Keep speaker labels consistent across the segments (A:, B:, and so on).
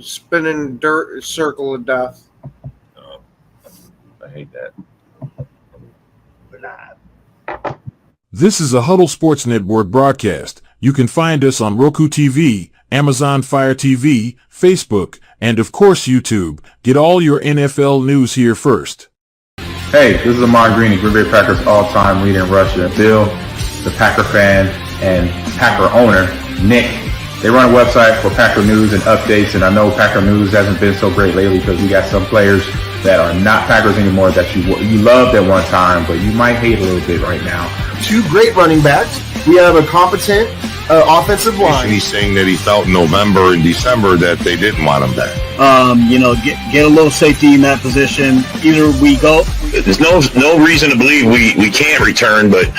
A: spinning dirt circle of death.
B: Oh, I hate that.
C: This is a Huddle Sports Network broadcast. You can find us on Roku TV, Amazon Fire TV, Facebook, and of course YouTube. Get all your NFL news here first.
D: Hey, this is Ahman Green, Green Bay Packers all-time leader in Russia. Bill, the Packer fan and Packer owner, Nick. They run a website for Packer news and updates, and I know Packer news hasn't been so great lately because we got some players that are not Packers anymore that you loved at one time, but you might hate a little bit right now.
E: Two great running backs. We have a competent offensive line.
F: He's saying that he felt in November and December that they didn't want him back.
G: Get a little safety in that position. Either we go.
H: There's no reason to believe we can't return, but.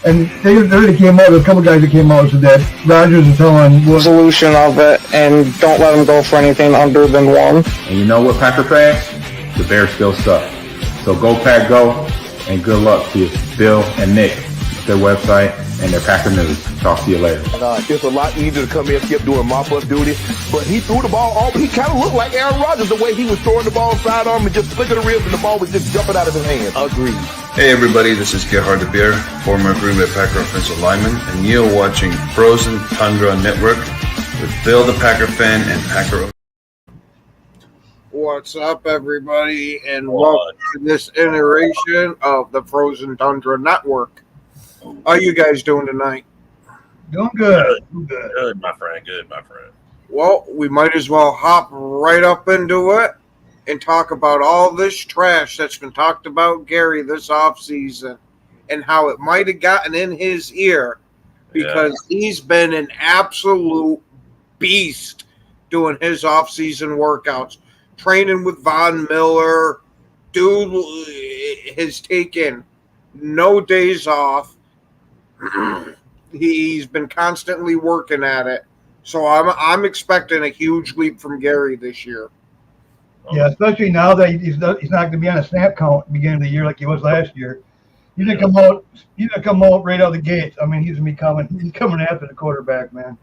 I: And they already came out. There's a couple guys that came out and said that Rodgers is telling the
J: solution of it, and don't let them go for anything under than one.
D: And you know what, Packer fans? The Bears still suck. So go Pack Go, and good luck to Bill and Nick, their website and their Packer news. Talk to you later.
K: It's a lot easier to come in and keep doing mop-up duty, but he threw the ball off. He kind of looked like Aaron Rodgers the way he was throwing the ball sidearm and just flicking the ribs, and the ball was just jumping out of his hand. Agreed.
L: Hey everybody, this is Gerhard de Beer, former Green Bay Packer offensive lineman, and you're watching Frozen Tundra Network with Bill the Packer fan and Packer.
A: What's up, everybody, and welcome to this iteration of the Frozen Tundra Network. How you guys doing tonight?
I: Doing good.
B: Good, my friend. Good, my friend.
A: Well, we might as well hop right up into it and talk about all this trash that's been talked about Gary this offseason and how it might have gotten in his ear because he's been an absolute beast doing his offseason workouts, training with Von Miller. Dude has taken no days off. He's been constantly working at it. So I'm expecting a huge leap from Gary this year.
I: Yeah, especially now that he's not going to be on a snap count at the beginning of the year like he was last year. He's going to come out right out of the gates. I mean, he's coming after the quarterback, man.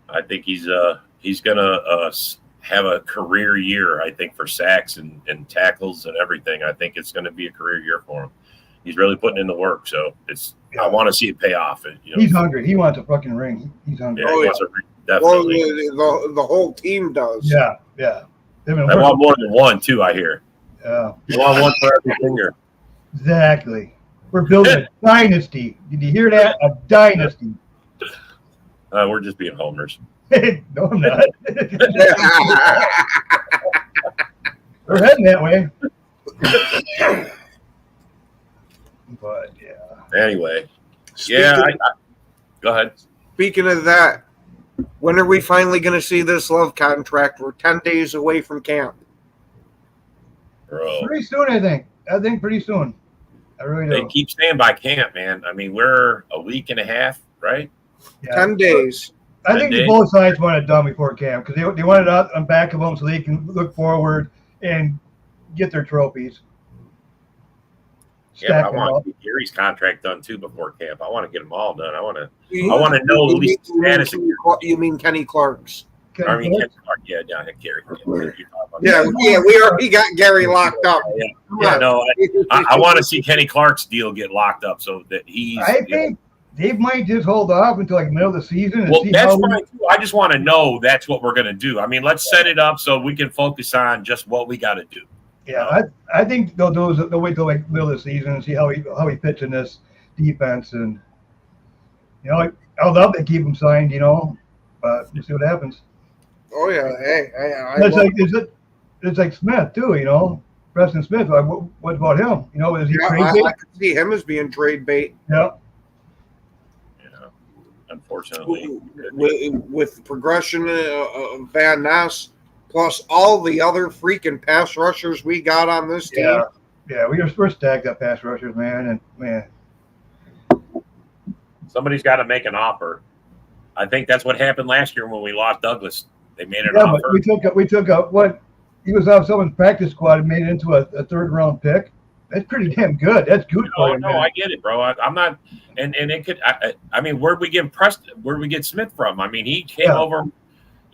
B: I think he's going to have a career year, I think, for sacks and tackles and everything. I think it's going to be a career year for him. He's really putting in the work, so I want to see it pay off.
I: He's hungry. He wants a fucking ring. He's hungry.
B: Yeah, he wants a ring, definitely.
A: Well, the whole team does.
I: Yeah.
B: I want more than one, too, I hear.
I: Yeah.
B: You want one for every finger.
I: Exactly. We're building a dynasty. Did you hear that? A dynasty.
B: We're just being homers.
I: No, I'm not. We're heading that way. But, yeah.
B: Anyway. Go ahead.
A: Speaking of that, when are we finally going to see this Love contract? We're 10 days away from camp.
B: Bro.
I: Pretty soon, I think. Pretty soon. I really do.
B: They keep staying by camp, man. I mean, we're a week and a half, right?
I: Yeah.
A: 10 days.
I: I think both sides want it done before camp because they want it out on back of them so they can look forward and get their trophies.
B: Yeah, I want to get Gary's contract done too before camp. I want to get them all done. I want to know at least the status.
A: You mean Kenny Clark's?
B: Kenny Clark. Yeah, Gary.
A: We already got Gary locked up.
B: I want to see Kenny Clark's deal get locked up so that
I: I think they might just hold off until like middle of the season. And see
B: that's fine too. I just want to know that's what we're going to do. I mean, let's set it up so we can focus on just what we got to do.
I: Yeah, I think they'll wait till like middle of the season and see how he fits in this defense, and I'll love to keep him signed, but we'll see what happens.
A: Oh yeah,
I: it's like Smith too, Preston Smith. What about him? Is he trade bait?
A: I could see him as being trade bait.
I: Yeah.
B: Unfortunately,
A: with the progression of Van Ness. Plus all the other freaking pass rushers we got on this team.
I: Yeah, we're stacked up pass rushers, man,
B: somebody's got to make an offer. I think that's what happened last year when we lost Douglas. They made an offer.
I: But we took what he was off someone's practice squad and made it into a third round pick. That's pretty damn good. That's good for him.
B: No, I get it, bro. I'm not, and it could. I mean, where'd we get Smith from? I mean, he came over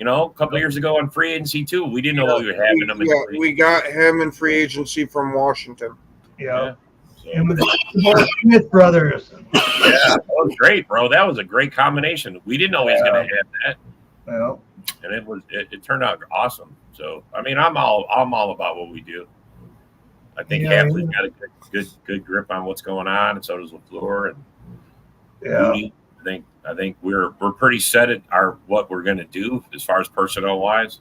B: a couple of years ago on free agency too. We didn't know we were having him.
A: We got him in free agency from Washington.
I: Yeah. And with the Smith brothers.
B: Yeah, that was great, bro. That was a great combination. We didn't know he was going to have that.
I: Well,
B: and it turned out awesome. So I mean, I'm all about what we do. I think Hafley's got a good grip on what's going on, and so does LaFleur and Moody. I think we're pretty set at what we're going to do as far as personnel wise.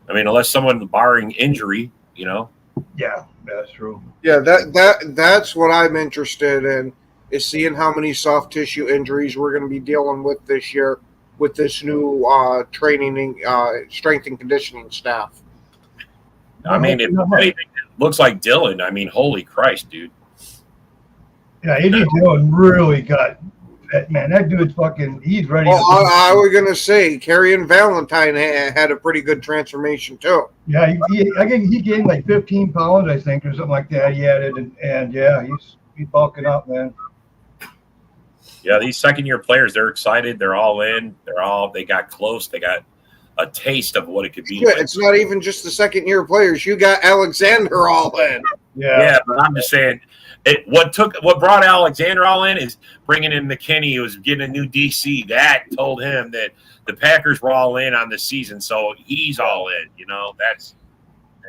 B: I mean, unless someone barring injury,
I: Yeah, that's true.
A: Yeah, that's what I'm interested in, is seeing how many soft tissue injuries we're going to be dealing with this year with this new training, strength and conditioning staff.
B: I mean, if anything, it looks like Dylan. I mean, holy Christ, dude.
I: Yeah, AJ Dillon really got that, man. That dude's fucking, he's ready.
A: Well, I was going to say, Kerryon Valentine had a pretty good transformation, too.
I: Yeah, I think he gained like 15 pounds, I think, or something like that. He added, and yeah, he's bulking up, man.
B: Yeah, these second-year players, they're excited. They're all in. They got close. They got a taste of what it could be.
A: Yeah, it's not even just the second-year players. You got Alexander all in.
B: Yeah, but I'm just saying, what brought Alexander all in is bringing in McKinney, who was getting a new DC. That told him that the Packers were all in on the season, so he's all in. That's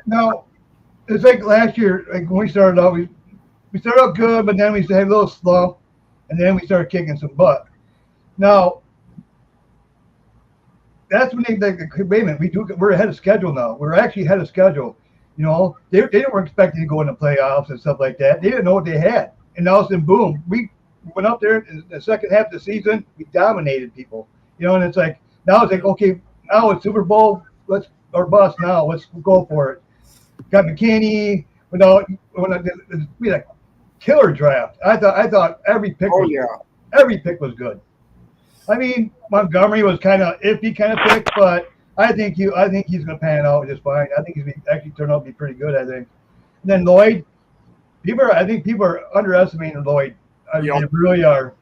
I: no. It's like last year, like when we started out, we started out good, but then we had a little slump, and then we started kicking some butt. Now, that's when they wait a minute, we're ahead of schedule now. We're actually ahead of schedule. They weren't expecting to go in the playoffs and stuff like that. They didn't know what they had. And all of a sudden, boom, we went up there in the second half of the season. We dominated people. And it's like, now it's like, okay, now it's Super Bowl. Or bust now. Let's go for it. Got McKinney. We had a killer draft. I thought every pick every pick was good. I mean, Montgomery was kind of iffy kind of pick, but I think he's going to pan out just fine. I think he's actually turned out to be pretty good, I think. And then Lloyd, I think people are underestimating Lloyd. They really are.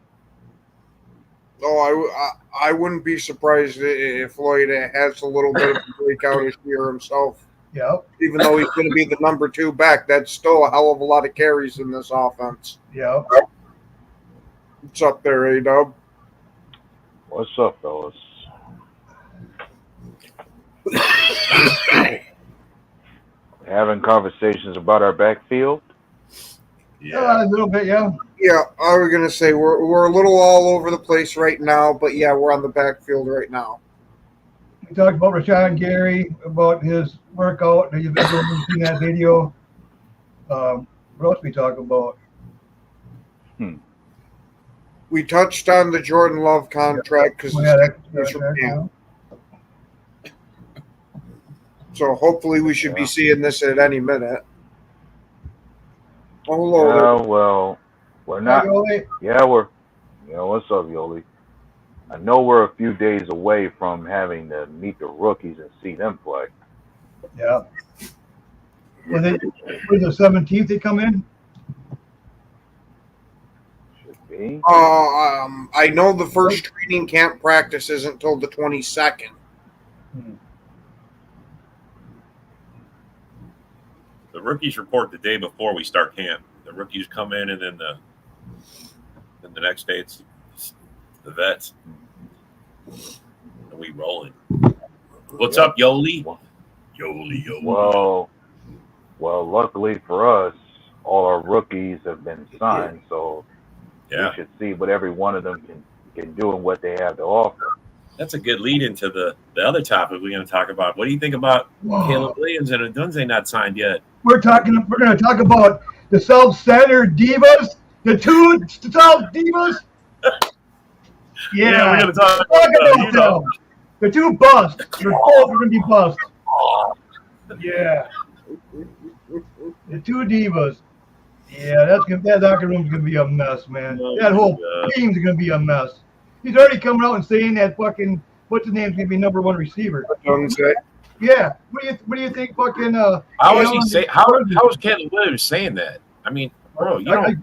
A: Oh, I wouldn't be surprised if Lloyd has a little bit of a breakout this year himself.
I: Yeah.
A: Even though he's going to be the number 2 back, that's still a hell of a lot of carries in this offense.
I: Yeah.
A: What's up there, A-Dub?
M: What's up, fellas? Having conversations about our backfield?
I: Yeah, a little bit, yeah.
A: Yeah, I was going to say we're a little all over the place right now, but yeah, we're on the backfield right now.
I: We talked about Rashawn Gary, about his workout. You've seen that video. What else we talk about?
A: We touched on the Jordan Love contract because so hopefully we should be seeing this at any minute. Oh, Lord.
M: Yeah, well, we're not. Yeah, what's up, Yoli? I know we're a few days away from having to meet the rookies and see them play.
I: Yeah. Was it the 17th they come in?
M: Should be.
A: I know the first training camp practice isn't until the 22nd.
B: The rookies report the day before we start camp. The rookies come in, and then the next day it's the vets. And we rolling. What's up, Yoli? Yoli.
M: Well, luckily for us, all our rookies have been signed, so we should see what every one of them can do and what they have to offer.
B: That's a good lead into the other topic we're going to talk about. What do you think about Caleb Williams and Odunze not signed yet?
I: We're going to talk about the self-centered divas, the two self-divas.
B: Yeah, we're going to talk
I: about them. The two busts. They're both going to be busts. Yeah. The two divas. Yeah, that locker room's going to be a mess, man. That whole team's going to be a mess. He's already coming out and saying that fucking what's his name's gonna be number 1 receiver. Yeah. What do you think? Fucking
B: how is he say? How is Caleb Williams saying that? I mean, bro,
I: look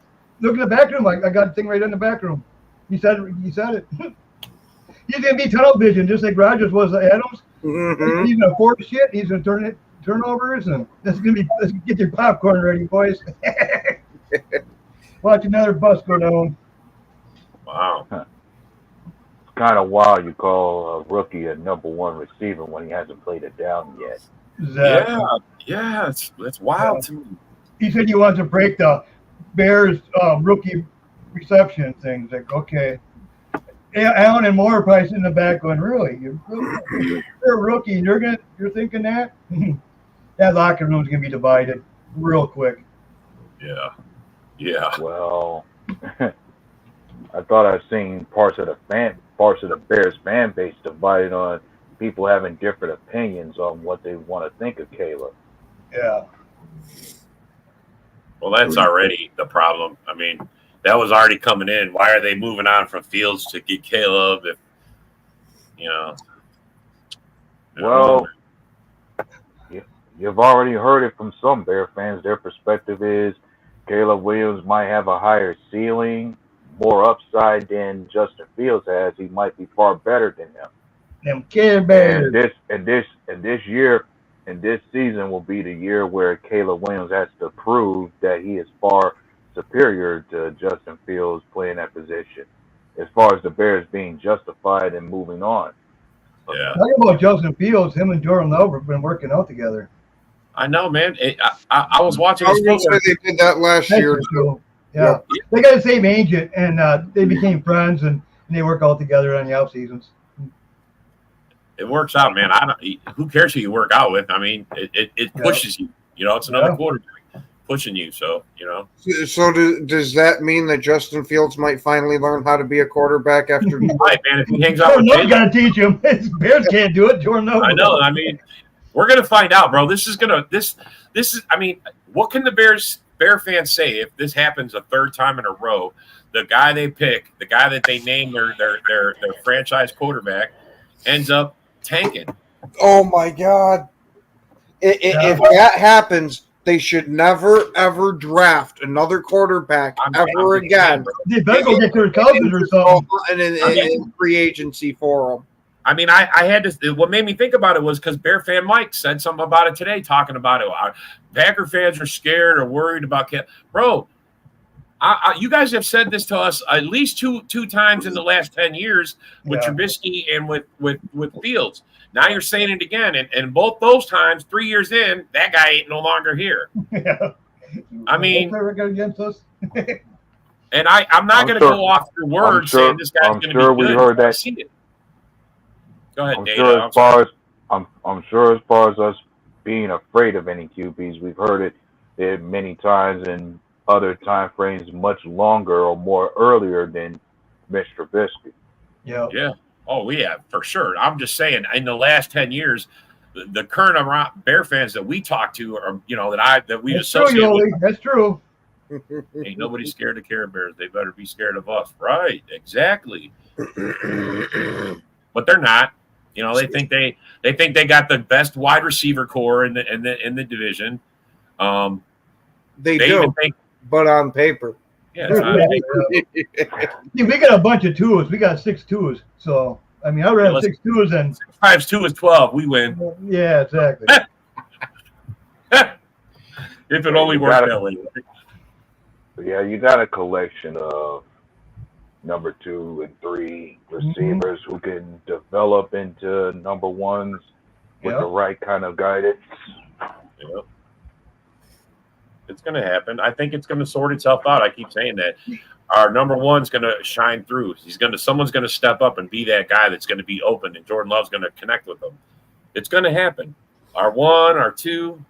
I: in the back room. I got a thing right in the back room. He said it. He's gonna be tunnel vision, just like Rodgers was Adams.
A: Mm-hmm.
I: He's gonna force shit. He's gonna turnovers, and let's get your popcorn ready, boys. Watch another bus go down.
B: Wow.
M: It's kind of wild you call a rookie a number one receiver when he hasn't played it down yet.
I: Exactly.
B: Yeah, it's wild to me.
I: He said he wants to break the Bears rookie reception things. Like, okay. Allen and Moore are probably sitting in the back going, really? You're a rookie and you're thinking that? That locker room's gonna be divided real quick.
B: Yeah.
M: Well, I thought I'd seen parts of the Bears fan base divided on people having different opinions on what they want to think of Caleb.
I: Yeah.
B: Well, that's already the problem. I mean, that was already coming in. Why are they moving on from Fields to get Caleb? If
M: Well, you've already heard it from some Bear fans. Their perspective is Caleb Williams might have a higher ceiling, more upside than Justin Fields has. He might be far better than him.
I: Them Care Bears.
M: And this season will be the year where Caleb Williams has to prove that he is far superior to Justin Fields playing that position, as far as the Bears being justified and moving on.
B: Yeah.
I: Talking about Justin Fields, him and Jordan Love have been working out together.
B: I know, man. I was watching.
A: I was going to say they did that last year.
I: Too. Yeah. They got the same agent, and they became friends, and they work out together on the off seasons.
B: It works out, man. Who cares who you work out with? I mean, it pushes you. It's another quarterback pushing you. So
A: So does that mean that Justin Fields might finally learn how to be a quarterback after?
B: Right, man. If he hangs out with
I: Jordan got to teach him. Bears can't do it. Jordan Love.
B: I know. I mean, we're gonna find out, bro. This is. I mean, what can the Bear fans say if this happens a third time in a row? The guy they pick, the guy that they name their franchise quarterback, ends up tanking.
A: Oh my God! If that happens, they should never ever draft another quarterback ever again.
I: They better go get their cousins or something.
A: And in free agency for them.
B: I mean, I had to. What made me think about it was because Bear fan Mike said something about it today, talking about it. Packer fans are scared or worried about bro. You guys have said this to us at least two times in the last 10 years with Trubisky and with Fields. Now you're saying it again, and both those times, 3 years in, that guy ain't no longer here.
I: Yeah.
B: I mean,
I: against us.
B: And I'm not going to go off your words saying this guy's going to be good.
M: We heard that.
B: Go ahead,
M: I'm
B: Dave.
M: sure as far as us being afraid of any QBs, we've heard it many times in other time frames much longer or more earlier than Mr. Trubisky.
I: Yeah.
B: Yeah. Oh, yeah, for sure. I'm just saying, in the last 10 years, the current Bear fans that we talk to are, that we associate with.
I: That's true.
B: Ain't nobody scared of Care Bears. They better be scared of us. Right. Exactly. But they're not. They think they got the best wide receiver core in the division.
A: They do, but on paper.
B: Yeah, it's on paper.
I: See, we got a bunch of twos. We got 6 twos. So I mean, I'd rather have 6 twos than
B: 6 times 2 is 12. We win.
I: Yeah, exactly.
B: If it only worked that way.
M: Yeah, you got a collection of number 2 and 3 receivers who can develop into number ones with the right kind of guidance.
B: Yep. It's going to happen. I think it's going to sort itself out. I keep saying that. Our number one's going to shine through. Someone's going to step up and be that guy that's going to be open, and Jordan Love's going to connect with them. It's going to happen. Our 1, our 2.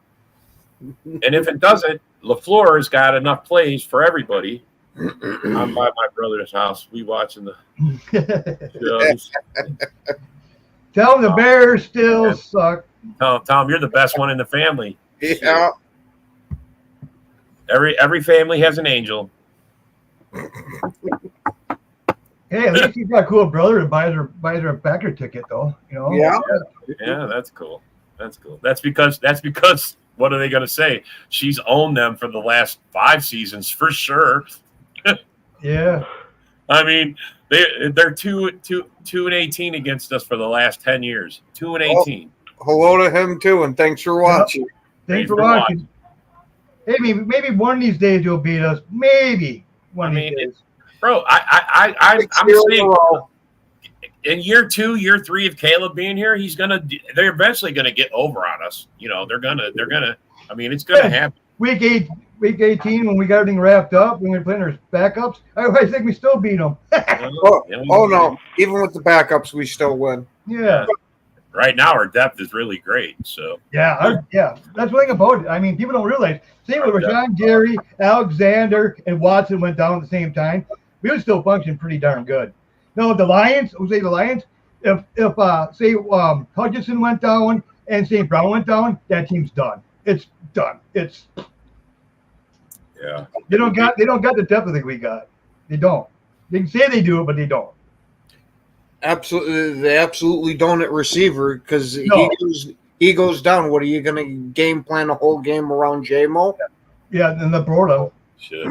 B: And if it doesn't, LaFleur has got enough plays for everybody. I'm by my brother's house. We watching the shows.
I: Tell them the Bears still suck.
B: Tom, you're the best one in the family.
A: Yeah.
B: Every family has an angel.
I: Hey, at least you got a cool brother that buys her a Packer ticket, though.
A: Yeah.
B: Yeah, that's cool. That's cool. That's because. What are they going to say? She's owned them for the last 5 seasons for sure.
I: Yeah.
B: I mean, they're 2-18 against us for the last 10 years. 2-18.
A: Hello to him too, and thanks for watching.
I: Thanks for watching. Hey, maybe one of these days you'll beat us. Maybe one of these days.
B: Bro, I'm saying in year 2, year 3 of Caleb being here, they're eventually gonna get over on us. You know, they're gonna. I mean, it's gonna happen.
I: Week 18, when we got everything wrapped up, when we were playing our backups, I think we still beat them.
A: Oh no! Even with the backups, we still win.
I: Yeah.
B: Right now, our depth is really great. So
I: yeah. That's one thing about it. I mean, people don't realize. Same with Rashawn, Gary, Alexander, and Watson went down at the same time. We would still function pretty darn good. No, the Lions. If Hutchinson went down and St. Brown went down, that team's done. It's done.
B: Yeah.
I: They don't got the depth that we got. They don't. They can say they do it, but they don't.
A: Absolutely, they absolutely don't at receiver because he goes down. What are you going to game plan a whole game around J-Mo?
I: Yeah, and the Broda.
B: That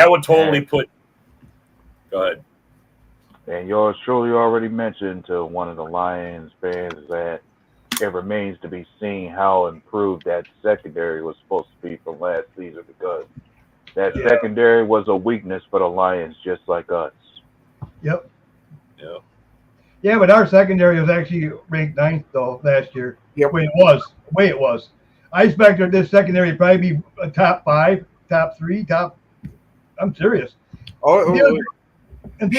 B: would totally put. Go ahead.
M: And yours truly already mentioned to one of the Lions fans that it remains to be seen how improved that secondary was supposed to be from last season, because that secondary was a weakness for the Lions, just like us.
I: Yep. Yeah, but our secondary was actually ranked 9th though last year.
A: Yep.
I: The way it was. I expected this secondary to probably be a top 5, top 3, top. I'm serious.
A: With in the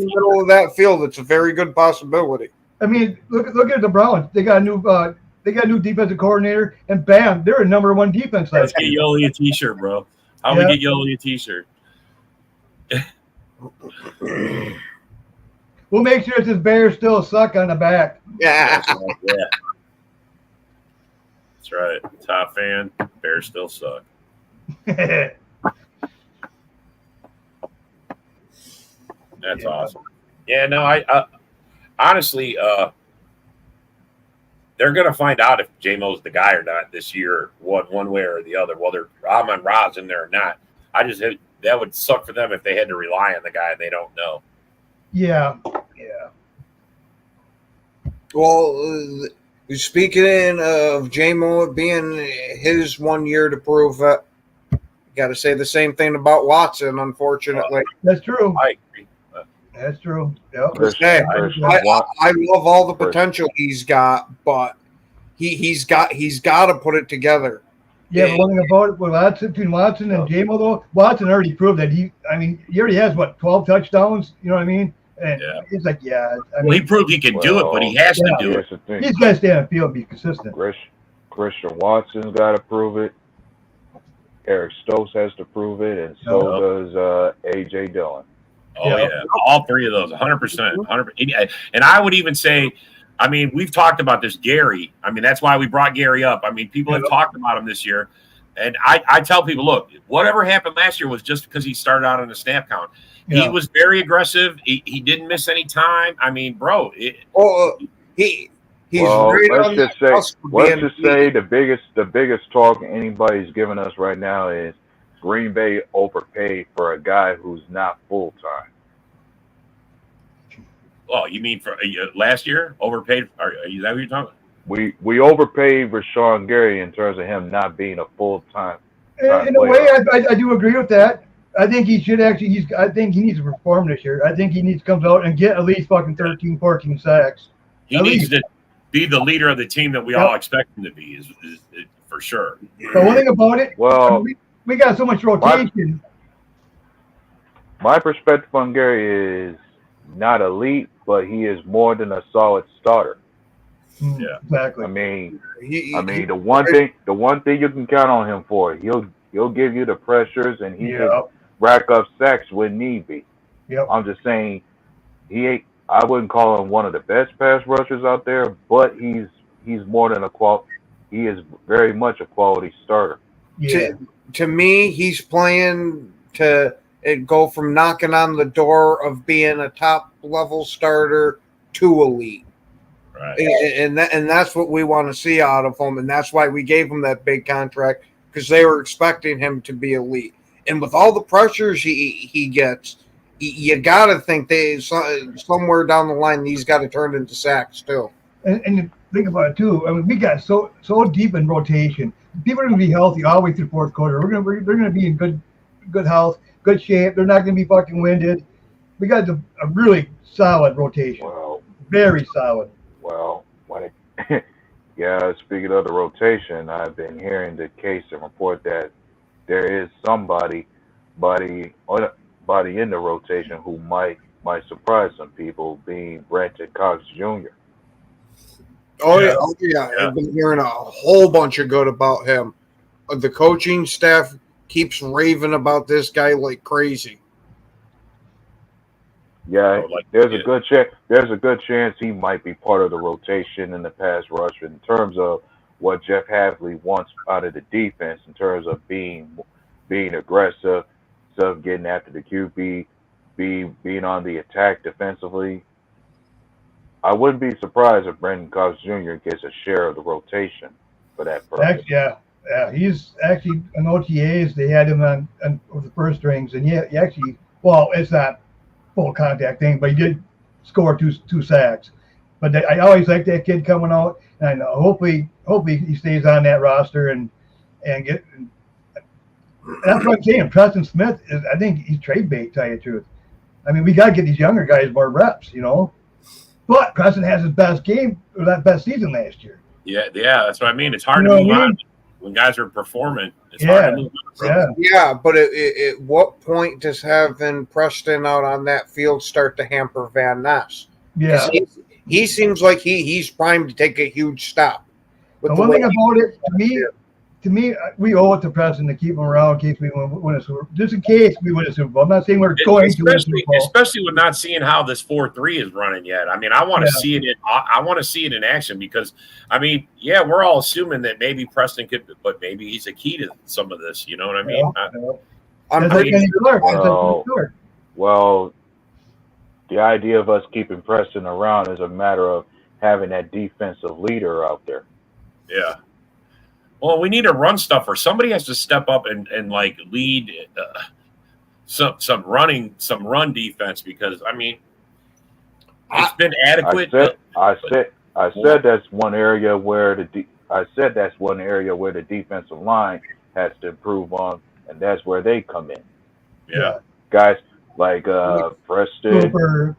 A: middle of that field, it's a very good possibility.
I: I mean, look at the Browns. They got a new defensive coordinator, and bam, they're a number 1 defense last year.
B: Let's get Yoli a T-shirt, bro. How we get Yoli a T-shirt?
I: We'll make sure it says Bears still suck on the back.
A: Yeah.
B: That's right. Top fan, Bears still suck. That's awesome. Yeah, no, I honestly, they're going to find out if J-Mo's the guy or not this year, one way or the other, whether Amon Ra's in there or not. That would suck for them if they had to rely on the guy and they don't know.
I: Yeah.
A: Well, speaking of J-Mo being his 1 year to prove it, got to say the same thing about Watson, unfortunately.
I: That's true.
B: I agree.
I: That's true. Yep.
A: I love all the potential he's got, but he's got to put it together.
I: Yeah, but one thing about it with between Watson and J-Mo, though, Watson already proved that he already has 12 touchdowns. You know what I mean? And it's like,
B: he proved he can do it, but he has to do it.
I: He's got to stay on the field and be consistent.
M: Christian Watson's got to prove it. Eric Stokes has to prove it, and so does A.J. Dillon.
B: Oh, yeah. All 3 of those, 100%. And I would even say, I mean, we've talked about this, Gary. I mean, that's why we brought Gary up. I mean, people have talked about him this year. And I tell people, look, whatever happened last year was just because he started out on the snap count. Yeah. He was very aggressive. He didn't miss any time. I mean, bro.
M: Let's just say the biggest talk anybody's giving us right now is Green Bay overpaid for a guy who's not full-time.
B: Oh, you mean for last year? Overpaid? Is that what you're talking about?
M: We overpaid Rashawn Gary in terms of him not being a full-time.
I: In a way, I do agree with that. I think he should actually. I think he needs to perform this year. I think he needs to come out and get at least fucking 13, 14 sacks.
B: He needs to be the leader of the team that we all expect him to be, is for sure.
I: The one thing about it, we got so much rotation.
M: My perspective on Gary is not elite, but he is more than a solid starter.
B: Yeah,
I: exactly.
M: I mean, the one thing you can count on him for, he'll give you the pressures, and he can rack up sacks when need be.
I: Yep.
M: I'm just saying, I wouldn't call him one of the best pass rushers out there, but he's more than he is very much a quality starter.
I: Yeah.
A: To me, he's playing to go from knocking on the door of being a top level starter to elite.
B: Right.
A: And that's what we want to see out of him, and that's why we gave him that big contract, because they were expecting him to be elite. And with all the pressures he gets, you got to think somewhere down the line these got to turn into sacks too.
I: And you think about it too. I mean, we got so deep in rotation. People are going to be healthy all the way through the fourth quarter. They're going to be in good health, good shape. They're not going to be fucking winded. We got a really solid rotation.
M: Well,
I: very solid.
M: Well, yeah. Speaking of the rotation, I've been hearing the case and report that there is somebody in the rotation who might surprise some people, being Brenton Cox Jr.
A: Oh yeah. I've been hearing a whole bunch of good about him. The coaching staff keeps raving about this guy like crazy.
M: Yeah, there's a good chance. There's a good chance he might be part of the rotation in the pass rush in terms of what Jeff Hadley wants out of the defense, in terms of being aggressive, stuff getting after the QB, being on the attack defensively. I wouldn't be surprised if Brenton Cox Jr. gets a share of the rotation for that purpose.
I: Yeah. He's actually on OTAs. They had him on the first strings, and he actually, well, it's not full contact thing, but he did score two sacks. But I always like that kid coming out, and hopefully he stays on that roster and get. And that's what I'm saying. Preston Smith I think he's trade bait. To tell you the truth, I mean we got to get these younger guys more reps, But Preston has his best season last year.
B: Yeah, that's what I mean. It's hard to move on when guys are performing. It's hard to move on.
A: Yeah, but at what point does having Preston out on that field start to hamper Van Ness?
I: Yeah,
A: he seems like he's primed to take a huge step.
I: The one thing about it, to me, we owe it to Preston to keep him around in case we win a Super Bowl. Just in case we win a Super Bowl. I'm not saying we're going to win a Super Bowl.
B: Especially with not seeing how this 4-3 is running yet. I mean, I want to see it. I want to see it in action because, I mean, we're all assuming that maybe Preston could, but maybe he's a key to some of this. You know what I mean?
M: Well, the idea of us keeping Preston around is a matter of having that defensive leader out there.
B: Yeah. Well, we need a run stuffer. Somebody has to step up and like lead some run defense because I mean it's been adequate.
M: I said that's one area where the defensive line has to improve on, and that's where they come in.
B: Yeah,
M: guys like Preston,
I: Cooper,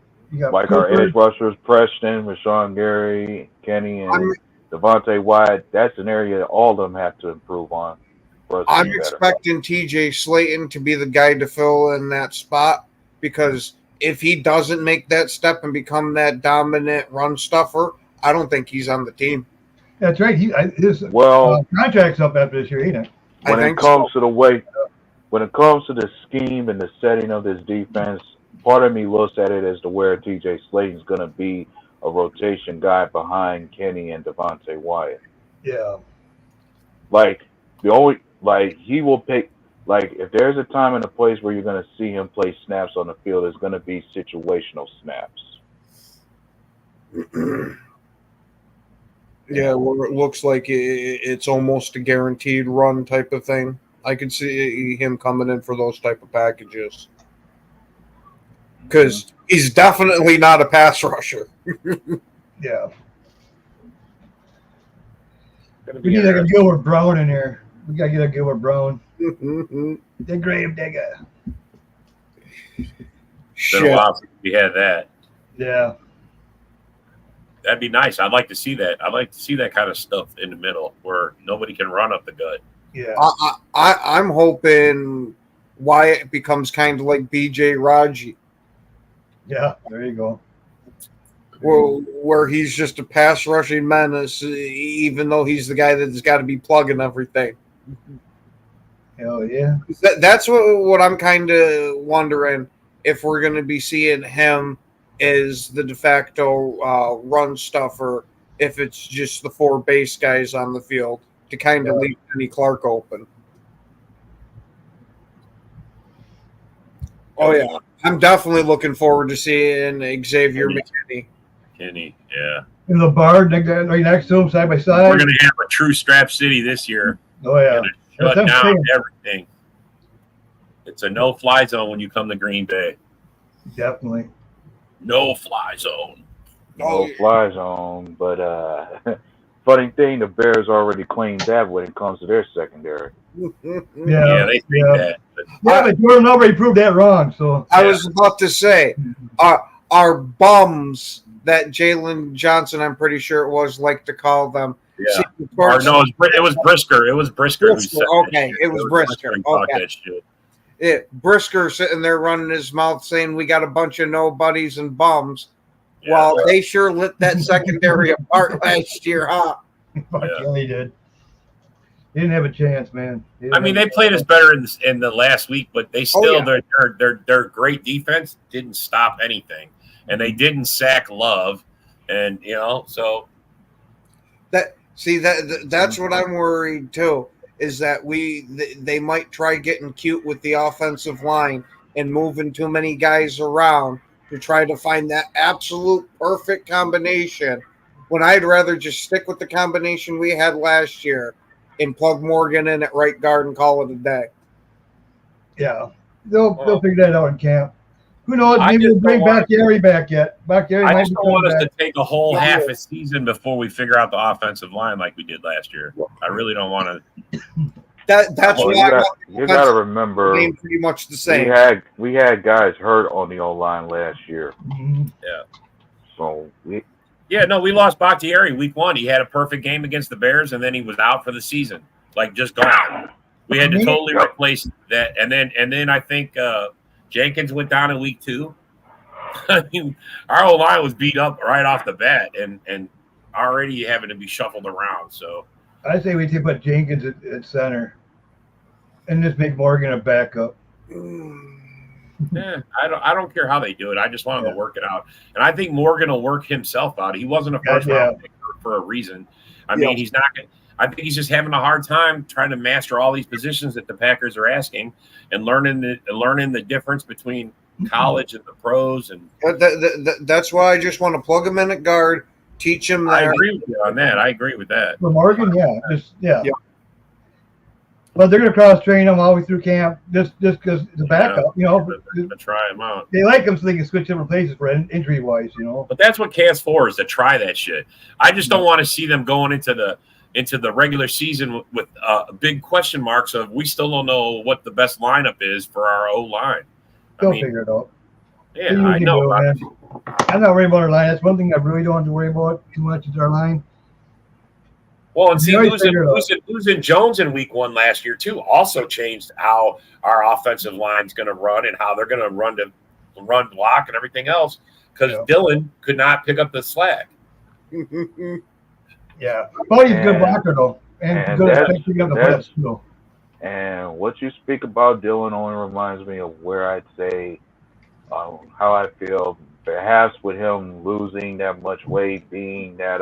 M: like our edge rushers, Preston, Rashawn Gary, Kenny, and Devontae Wyatt, that's an area that all of them have to improve on.
A: I'm expecting TJ Slayton to be the guy to fill in that spot because if he doesn't make that step and become that dominant run stuffer, I don't think he's on the team.
I: That's right. His contract's up after this year, ain't it?
M: When it comes to the scheme and the setting of this defense, part of me looks at it as to where TJ Slayton's going to be a rotation guy behind Kenny and Devontae Wyatt.
I: Yeah.
M: He will pick, if there's a time and a place where you're going to see him play snaps on the field, it's going to be situational snaps.
A: Yeah, where it looks like it's almost a guaranteed run type of thing. I could see him coming in for those type of packages. Because he's definitely not a pass rusher.
I: Yeah. We need a Gilbert Brown in here. We got to get a Gilbert Brown. The grave digger.
B: It's been a while since we had that.
I: Yeah.
B: That'd be nice. I'd like to see that. I'd like to see that kind of stuff in the middle where nobody can run up the gut.
I: Yeah.
A: I'm hoping Wyatt becomes kind of like BJ Raji.
I: Yeah, there you go.
A: Well, where he's just a pass rushing menace, even though he's the guy that's got to be plugging everything.
I: Hell yeah.
A: That's what I'm kind of wondering if we're going to be seeing him as the de facto run stuffer, if it's just the four base guys on the field to kind of leave Kenny Clark open. Oh, yeah. I'm definitely looking forward to seeing Xavier McKinney.
B: Kenny, yeah.
I: And LeBard right next to him, side by side.
B: We're going to have a true Strap City this year.
I: Oh, yeah.
B: Shut down everything. It's a no-fly zone when you come to Green Bay.
I: Definitely.
B: No-fly zone.
M: No fly zone, but funny thing, the Bears already claimed that when it comes to their secondary.
B: Yeah, they think that.
I: But Jordan already proved that wrong. So
A: I was about to say, our bums that Jalen Johnson, I'm pretty sure it was, like to call them.
B: Yeah.
A: See,
B: Or no, it was Brisker. It was Brisker who said
A: okay, it was Brisker.
B: who talked
A: Okay.
B: that shit.
A: Brisker sitting there running his mouth saying we got a bunch of nobodies and bums.
B: Yeah.
A: Well, they sure lit that secondary apart last year, huh?
I: Yeah, he did. He didn't have a chance, man.
B: I mean, they played us better in the last week, but they still their great defense didn't stop anything, and they didn't sack Love, and so
A: that's what I'm worried too. Is that they might try getting cute with the offensive line and moving too many guys around to try to find that absolute perfect combination, when I'd rather just stick with the combination we had last year and plug Morgan in at right guard and call it a day.
I: Yeah, they'll figure that out in camp. Who knows? Maybe they'll bring Bakhtiari back yet. Bakhtiari
B: I
I: might
B: just
I: be
B: don't
I: coming
B: want us
I: back.
B: to take a whole half a season before we figure out the offensive line like we did last year. I really don't want to.
A: That's why
M: you got to remember,
A: pretty much the same.
M: We had guys hurt on the O line last year.
B: Yeah.
M: So
B: we lost Bakhtiari week 1. He had a perfect game against the Bears, and then he was out for the season, like just gone. We had to totally replace that, and then I think Jenkins went down in week 2. I mean, our O line was beat up right off the bat, and already having to be shuffled around. So
I: I say we should put Jenkins at center, and just make Morgan a backup.
B: Yeah, I don't care how they do it. I just want them to work it out, and I think Morgan will work himself out. He wasn't a first round pick for a reason. I mean, he's not. I think he's just having a hard time trying to master all these positions that the Packers are asking, and learning the difference between college and the pros. And
A: that's why I just want to plug him in at guard, teach him that.
B: I agree with you on that. I agree with that.
I: For Morgan, yeah. But they're going to cross train him all the way through camp, just because the backup,
B: to try him out.
I: They like him so they can switch different places for injury wise,
B: But that's what camps for, is to try that shit. I just don't want to see them going into the regular season with big question marks of we still don't know what the best lineup is for our O line.
I: They'll figure it out.
B: Yeah, I know.
I: I'm not worried about our line. That's one thing I really don't have to worry about too much is our line.
B: Well, and see, losing Jones in week 1 last year too also changed how our offensive line's going to run and how they're going to run block and everything else, because Dylan could not pick up the slack.
I: Yeah, but he's a good blocker though, and good at picking up the blitz too.
M: And what you speak about Dylan only reminds me of where I'd say how I feel. Perhaps with him losing that much weight, being that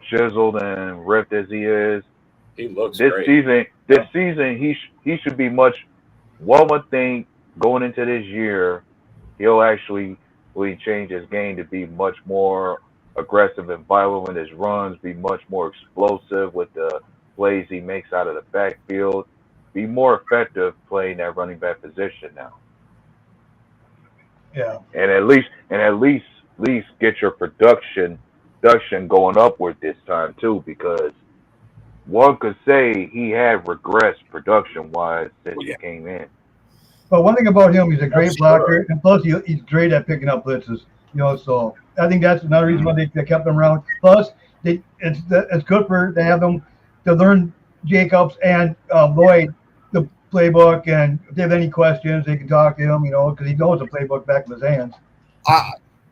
M: chiseled and ripped as he is,
B: he looks
M: this
B: great.
M: season he should be much. One would think going into this year, he'll actually really change his game to be much more aggressive and violent with his runs, be much more explosive with the plays he makes out of the backfield, be more effective playing that running back position now.
I: Yeah,
M: and at least get your production going upward this time too, because one could say he had regressed production-wise since he came in.
I: But one thing about him, he's a great blocker, and plus he's great at picking up blitzes. So I think that's another reason why they kept him around. Plus, it's good to have them to learn Jacobs and Lloyd the playbook, and if they have any questions, they can talk to him. Because he knows the playbook back in his hands.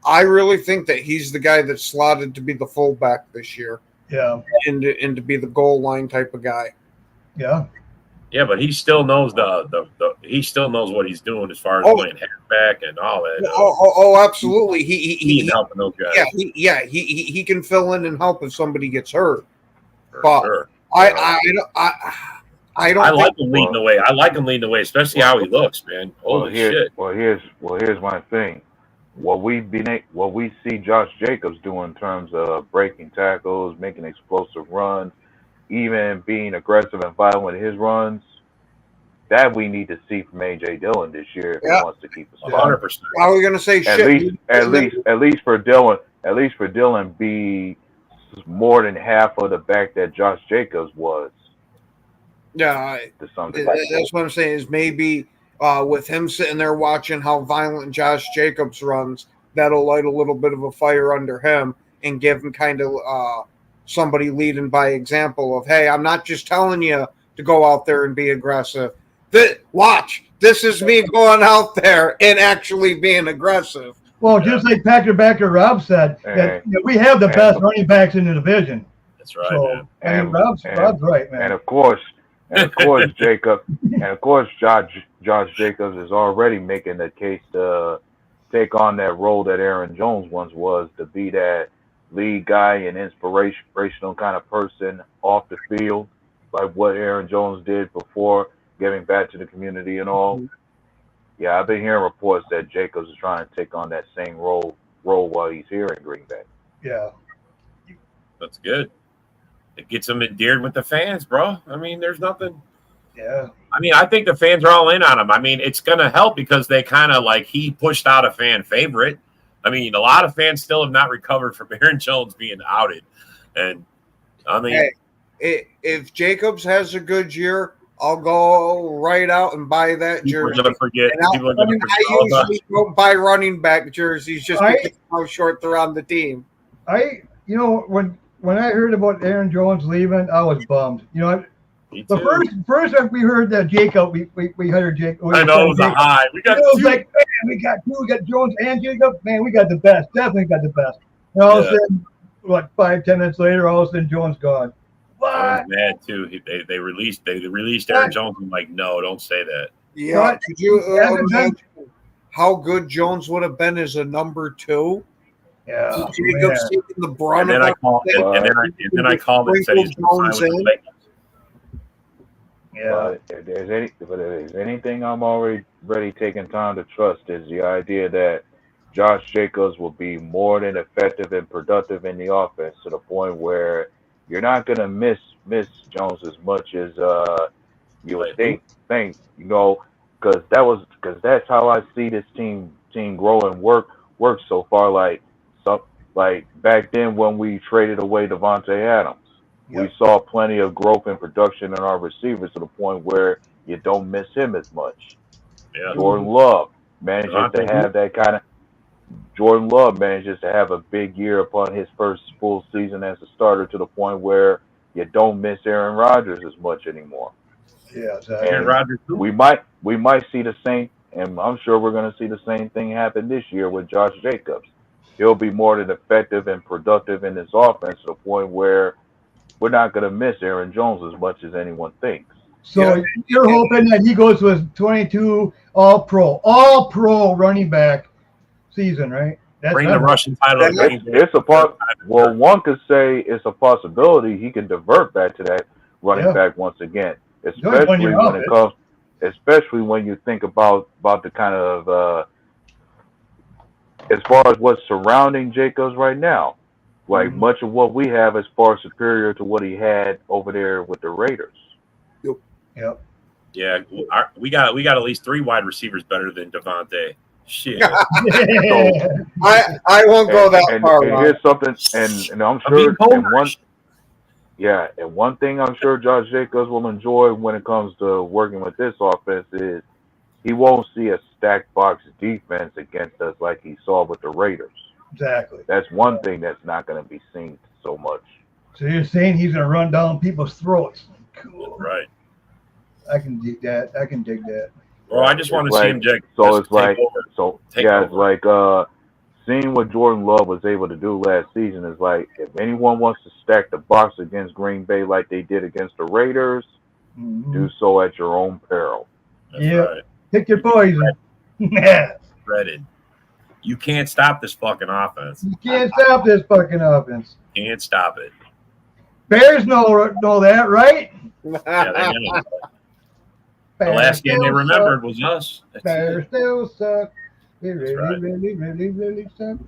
A: I really think that he's the guy that's slotted to be the fullback this year.
I: Yeah,
A: and to be the goal line type of guy.
I: Yeah.
B: Yeah, but he still knows he still knows what he's doing as far as playing halfback and all that.
A: Absolutely. He
B: helping those guys.
A: He can fill in and help if somebody gets hurt.
B: Sure.
A: I don't.
B: I like him leading the way. I like him leading the way, especially how he looks, man. Holy shit.
M: Here's my thing. What we see Josh Jacobs do in terms of breaking tackles, making explosive runs, even being aggressive and violent with his runs, that we need to see from A.J. Dillon this year if he wants to keep a spot.
B: 100%.
A: How are we going to say
M: At least for Dillon, be more than half of the back that Josh Jacobs was.
A: Yeah, that's what I'm saying. Is maybe with him sitting there watching how violent Josh Jacobs runs, that'll light a little bit of a fire under him and give him kind of somebody leading by example of, hey, I'm not just telling you to go out there and be aggressive. Watch, this is me going out there and actually being aggressive.
I: Well, just like Packer backer Rob said, that we have the best running backs in the division.
B: That's right, man.
I: I mean, Rob's right, man.
M: And of course, Jacob, and of course, Josh Jacobs is already making the case to take on that role that Aaron Jones once was, to be that lead guy and inspirational kind of person off the field, like what Aaron Jones did before, giving back to the community and all. Yeah, I've been hearing reports that Jacobs is trying to take on that same role while he's here in Green Bay.
I: Yeah.
B: That's good. It gets him endeared with the fans, bro. I mean, there's nothing.
I: Yeah.
B: I mean, I think the fans are all in on him. I mean, it's going to help because they kind of he pushed out a fan favorite. I mean, a lot of fans still have not recovered from Aaron Jones being outed. And, I mean.
A: Hey, if Jacobs has a good year, I'll go right out and buy that jersey.
B: People are going to forget.
A: I usually don't buy running back jerseys just because of how short they're on the team.
I: When I heard about Aaron Jones leaving, I was bummed. The first time we heard that Jacob, we hired Jacob.
B: I know, it was a high. We got two.
I: Man, we got two. We got Jones and Jacob. Man, we got the best. Definitely got the best. And all of a sudden, 5-10 minutes later, all of a sudden Jones gone. What?
B: I was mad too. They released Aaron Jones. I'm like, no, don't say that.
A: Yeah. Could you imagine how good Jones would have been as a number 2?
I: Yeah.
A: Jacobs taking the brunt
B: and
A: of
B: then I called and said he's Jones in.
M: Yeah. If there's anything I'm already taking time to trust, is the idea that Josh Jacobs will be more than effective and productive in the offense, to the point where you're not gonna miss Jones as much as you would think, because that's how I see this team grow and work so far. Like back then when we traded away Devontae Adams, we saw plenty of growth and production in our receivers, to the point where you don't miss him as much.
B: Yeah.
M: Jordan Love manages to have a big year upon his first full season as a starter, to the point where you don't miss Aaron Rodgers as much anymore.
I: Yeah, exactly.
B: Aaron Rodgers.
M: We might see the same, and I'm sure we're going to see the same thing happen this year with Josh Jacobs. He'll be more than effective and productive in this offense, to the point where we're not going to miss Aaron Jones as much as anyone thinks.
I: So you're hoping that he goes with 22 all-pro running back season, right?
B: Bring the Russian title.
M: One could say it's a possibility he can divert back to that running back once again, especially when you think about the kind of as far as what's surrounding Jacobs right now. Like much of what we have is far superior to what he had over there with the Raiders.
I: Yep.
B: Yeah, we got at least 3 wide receivers better than Devontae. Shit.
A: I won't go that far.
M: And here's something, and I'm sure, and one thing I'm sure Josh Jacobs will enjoy when it comes to working with this offense is he won't see a stacked box defense against us like he saw with the Raiders.
I: Exactly.
M: That's one thing that's not going to be seen so much.
I: So you're saying he's going to run down people's throats? Cool.
B: Right.
I: I can dig that.
B: Well, I just want to see him, Jake.
M: So it's like, seeing what Jordan Love was able to do last season is like, if anyone wants to stack the box against Green Bay like they did against the Raiders, do so at your own peril.
I: Yeah. Right. Pick your poison. Yeah.
B: Shredded. You can't stop this fucking offense.
I: You can't stop this fucking offense.
B: Can't stop it.
I: Bears know that, right?
B: Yeah, they know. The last game they remembered was us.
I: Bears still suck. They really suck.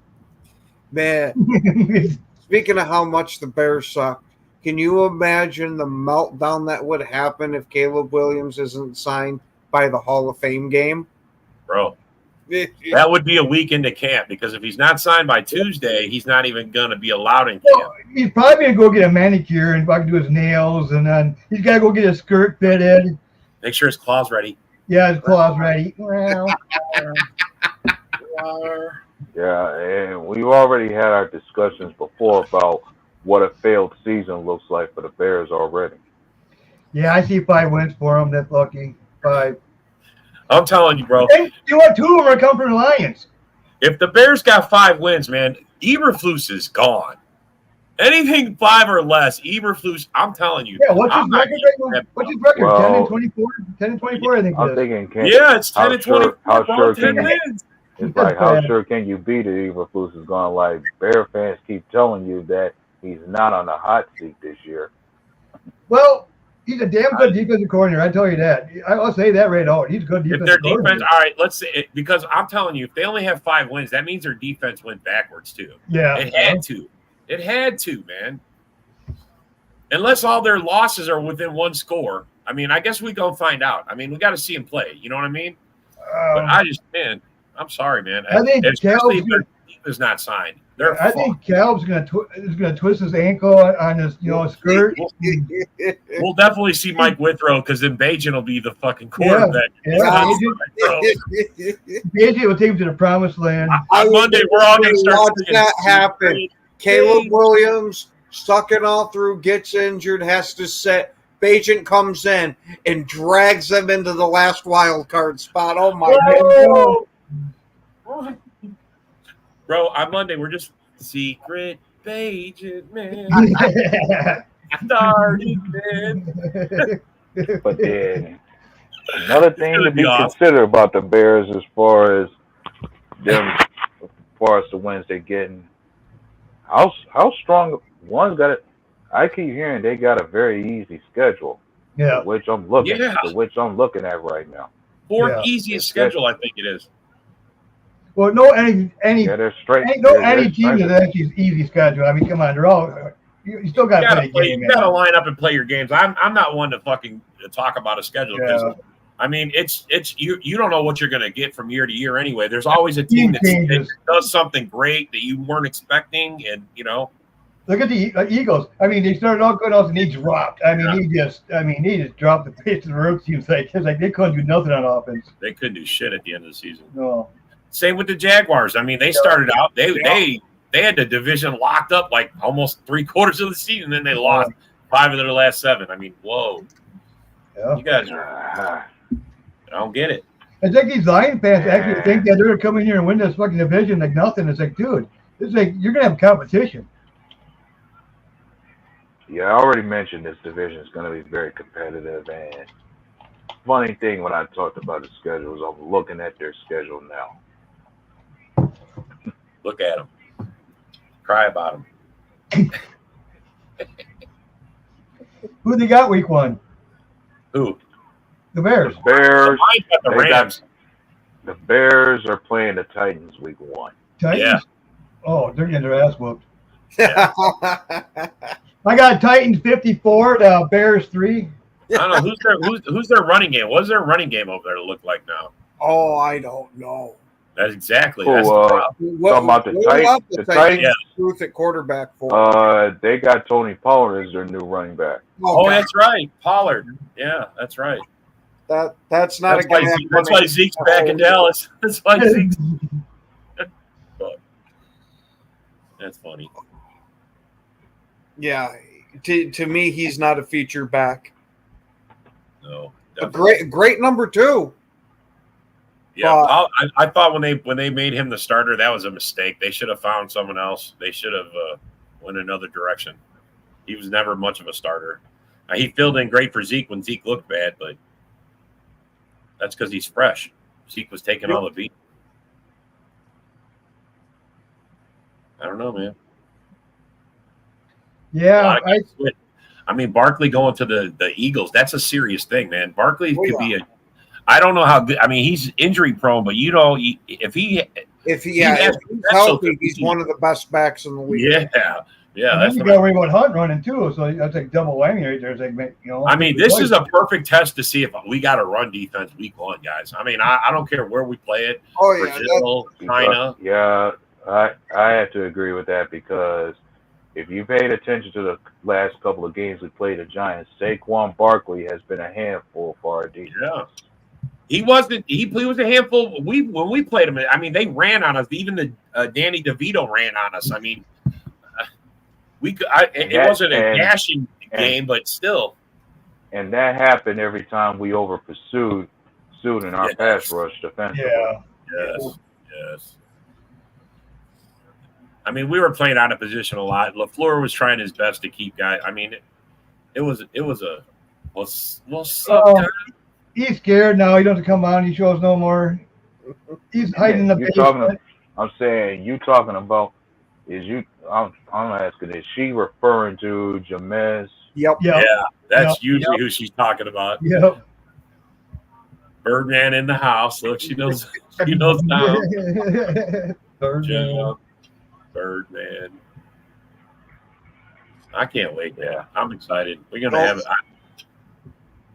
A: Man, speaking of how much the Bears suck, can you imagine the meltdown that would happen if Caleb Williams isn't signed by the Hall of Fame game.
B: Bro, that would be a week into camp because if he's not signed by Tuesday, he's not even going to be allowed in camp.
I: Well, he's probably going to go get a manicure and fucking do his nails, and then he's got to go get his skirt fitted.
B: Make sure his claw's ready.
I: Yeah, his claw's ready. Well,
M: yeah, and we've already had our discussions before about what a failed season looks like for the Bears already.
I: yeah, I see 5 wins for him. That's lucky. 5.
B: I'm telling you, bro.
I: And you know what? 2 of them are coming from the Lions.
B: If the Bears got 5 wins, man, Eberflus is gone. Anything 5 or less, Eberflus, I'm telling you.
I: Yeah, what's his record right now? What's his record?
M: Well,
I: 10 and 24? 10 and 24, I think
M: I'm
I: it is.
M: thinking,
B: Yeah, it's 10 and 24.
M: How sure can
B: 10
M: you?
B: wins.
M: It's like, how sure can you be that Eberflus is gone? Like, Bear fans keep telling you that he's not on the hot seat this year.
I: Well, he's a damn good defensive coordinator. I tell you that. I'll say that right out. He's a good
B: If
I: defensive
B: their
I: coordinator.
B: defense, all right, let's say it, because I'm telling you, if they only have 5 wins, that means their defense went backwards too.
I: Yeah.
B: It had to. It had to, man. Unless all their losses are within 1 score. I mean, I guess we go find out. I mean, we got to see him play. You know what I mean? But I just, man, I'm sorry, man.
I: I think
B: especially if their team is not signed. They're
I: I think Caleb's going to twist his ankle on his skirt.
B: We'll definitely see Mike Withrow because then Bajan will be the fucking quarterback.
I: Bajan will take him to the promised land.
B: On Monday, we're all going to start
A: watch that happen. Caleb Williams sucking all through, gets injured, has to sit. Bajan comes in and drags them into the last wild card spot. Oh my God.
B: Bro, on Monday, we're just secret Bajan, man. Starting, man.
M: But then another thing to be considered about the Bears as far as them, as far as the wins they're getting, how strong one's got it. I keep hearing they got a very easy schedule.
I: Yeah.
M: Which I'm looking at right now.
B: Fourth easiest schedule, I think it is.
I: Well, no, any
M: they're straight.
I: Any team that actually easy schedule. I mean, come on, they're all. You still got to play.
B: You got to line up and play your games. I'm not one to fucking talk about a schedule because I mean it's you don't know what you're going to get from year to year anyway. There's always a team that does something great that you weren't expecting, and you know.
I: Look at the Eagles. I mean, they started off good, and he dropped. I mean, he just dropped the face of the road. Seems like they couldn't do nothing on offense.
B: They couldn't do shit at the end of the season.
I: No.
B: Same with the Jaguars. I mean, they started out they had the division locked up like almost 3/4 of the season, and then they lost 5 of their last 7. I mean, whoa.
I: Yeah.
B: You guys I don't get it.
I: I think these Lion fans actually think that they're going to come in here and win this fucking division like nothing. It's like, dude, it's like you're going to have competition.
M: Yeah, I already mentioned this division is going to be very competitive. And funny thing when I talked about the schedules, I'm looking at their schedule now.
B: Look at them. Cry about them.
I: Who they got week 1?
B: Who?
I: The Bears.
M: The Bears.
B: The Rams.
M: The Bears are playing the Titans week 1.
I: Titans?
B: Yeah.
I: Oh, they're getting their ass whooped.
B: Yeah.
I: I got Titans 54, the Bears 3.
B: I don't know who's their running game. What's their running game over there look like now?
A: Oh, I don't know.
B: That's exactly.
M: That's the problem. Talking about the Titans. The Titans.
A: Truth at quarterback for.
M: They got Tony Pollard as their new running back.
B: Oh, that's right, Pollard. Yeah, that's right.
A: That's not a guy.
B: That's why Zeke's back in Dallas. That's why Zeke's. That's funny.
A: Yeah, to me, he's not a feature back.
B: No,
A: a great number 2.
B: Yeah, I thought when they made him the starter, that was a mistake. They should have found someone else. They should have went another direction. He was never much of a starter. He filled in great for Zeke when Zeke looked bad, but that's because he's fresh. Zeke was taking all the beat. I don't know, man.
I: Yeah,
B: I mean, Barkley going to the Eagles, that's a serious thing, man. Barkley could be I don't know how good. I mean, he's injury prone, but you know, if he's healthy,
A: he's one of the best backs in the league.
B: Yeah, Yeah,
I: and then you got to worry about Hunt running too. So that's like double whammy right there. It's like,
B: I mean, this is a perfect test to see if we got a run defense week 1, guys. I mean, I don't care where we play it.
A: Oh yeah,
B: Brazil, China.
M: Yeah, I have to agree with that because if you paid attention to the last couple of games we played the Giants, Saquon Barkley has been a handful for our defense.
B: Yeah. He wasn't. He was a handful. When we played him, I mean, they ran on us. Even the Danny DeVito ran on us. I mean, it wasn't a gashing game, but still.
M: And that happened every time we over pursued in our pass rush defensively.
I: Yeah.
B: Yes. I mean, we were playing out of position a lot. LaFleur was trying his best to keep guys. I mean, it was
I: he's scared now. He doesn't come on. He shows no more. He's hiding in the basement.
M: I'm saying you talking about I'm asking, is she referring to Jameis?
A: Yep.
B: Yeah, that's usually who she's talking about.
I: Yep.
B: Birdman in the house. Look, she knows now. Birdman. I can't wait. Yeah, I'm excited.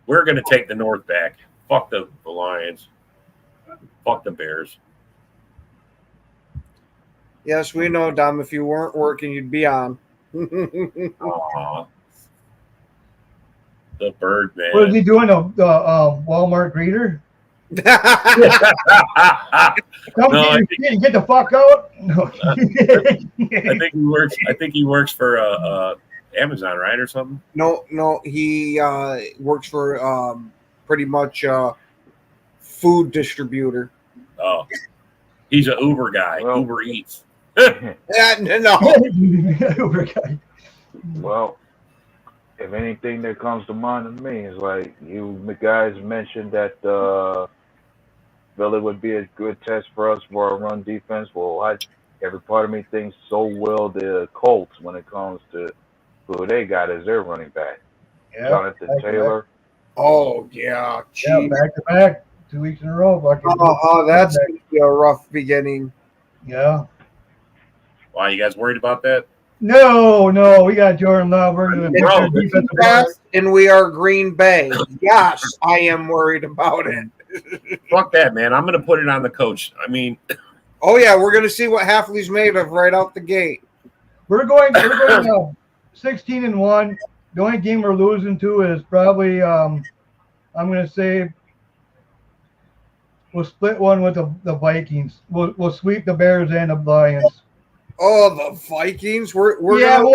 B: We're gonna take the North back. Fuck the Lions. Fuck the Bears.
A: Yes, we know, Dom. If you weren't working, you'd be on.
B: Aww. The Birdman.
I: What is he doing? The Walmart greeter? Get the fuck out. No.
B: I think he works for Amazon, right, or something.
A: No, he works for pretty much food distributor.
B: Oh, he's an Uber guy. Uber Eats.
A: No.
I: Uber guy.
M: Well, if anything that comes to mind to me is like you guys mentioned that Philly would be a good test for us for our run defense. Well, every part of me thinks so will the Colts when it comes to who they got as their running back.
I: Yeah,
M: Jonathan Taylor.
A: Oh, yeah.
I: Yeah, back to back. 2 weeks in a row.
A: That's going to be a rough beginning.
I: Yeah.
B: Why, you guys worried about that?
I: No, we got Jordan Love. We're going to
A: and we are Green Bay. Yes, I am worried about it.
B: Fuck that, man. I'm going to put it on the coach. I mean,
A: oh yeah, we're going to see what Hafley's made of right out the gate.
I: We're going 16-1. The only game we're losing to is probably I'm going to say we'll split one with the Vikings. We'll sweep the Bears and the Lions.
A: Oh, the Vikings! We'll
I: have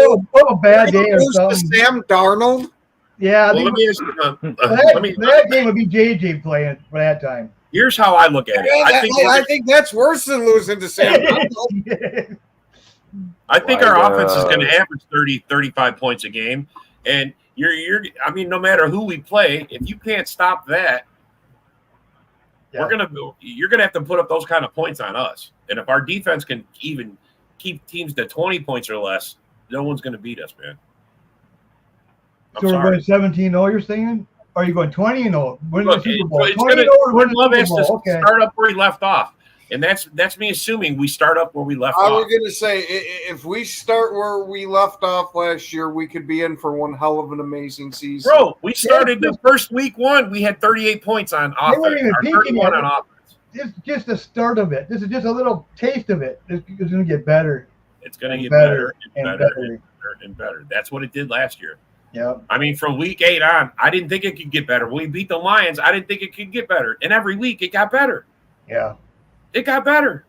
I: a bad day or something.
A: Sam Darnold.
I: Yeah,
B: well,
I: that game would be JJ playing for that time.
B: Here's how I look at it.
A: I think that's worse than losing to Sam Darnold.
B: I think our offense is going to average 30, 35 points a game, and you're. I mean, no matter who we play, if you can't stop that, you're going to have to put up those kind of points on us. And if our defense can even keep teams to 20 points or less, no one's going to beat us, man.
I: So we're going 17-0, you're saying? Or are you going 20-0? Win the Super Bowl.
B: Love has to start up where he left off. And that's me assuming we start up where we left off.
A: I was going to say, if we start where we left off last year, we could be in for one hell of an amazing season.
B: Bro, we started the first week 1. We had 38 points on offense.
I: They weren't even peaking
B: on offense.
I: This is just the start of it. This is just a little taste of it. It's going to get better.
B: It's going to get better and
I: better.
B: That's what it did last year.
I: Yeah.
B: I mean, from week 8 on, I didn't think it could get better. When we beat the Lions, I didn't think it could get better. And every week it got better.
I: Yeah.
B: It got better.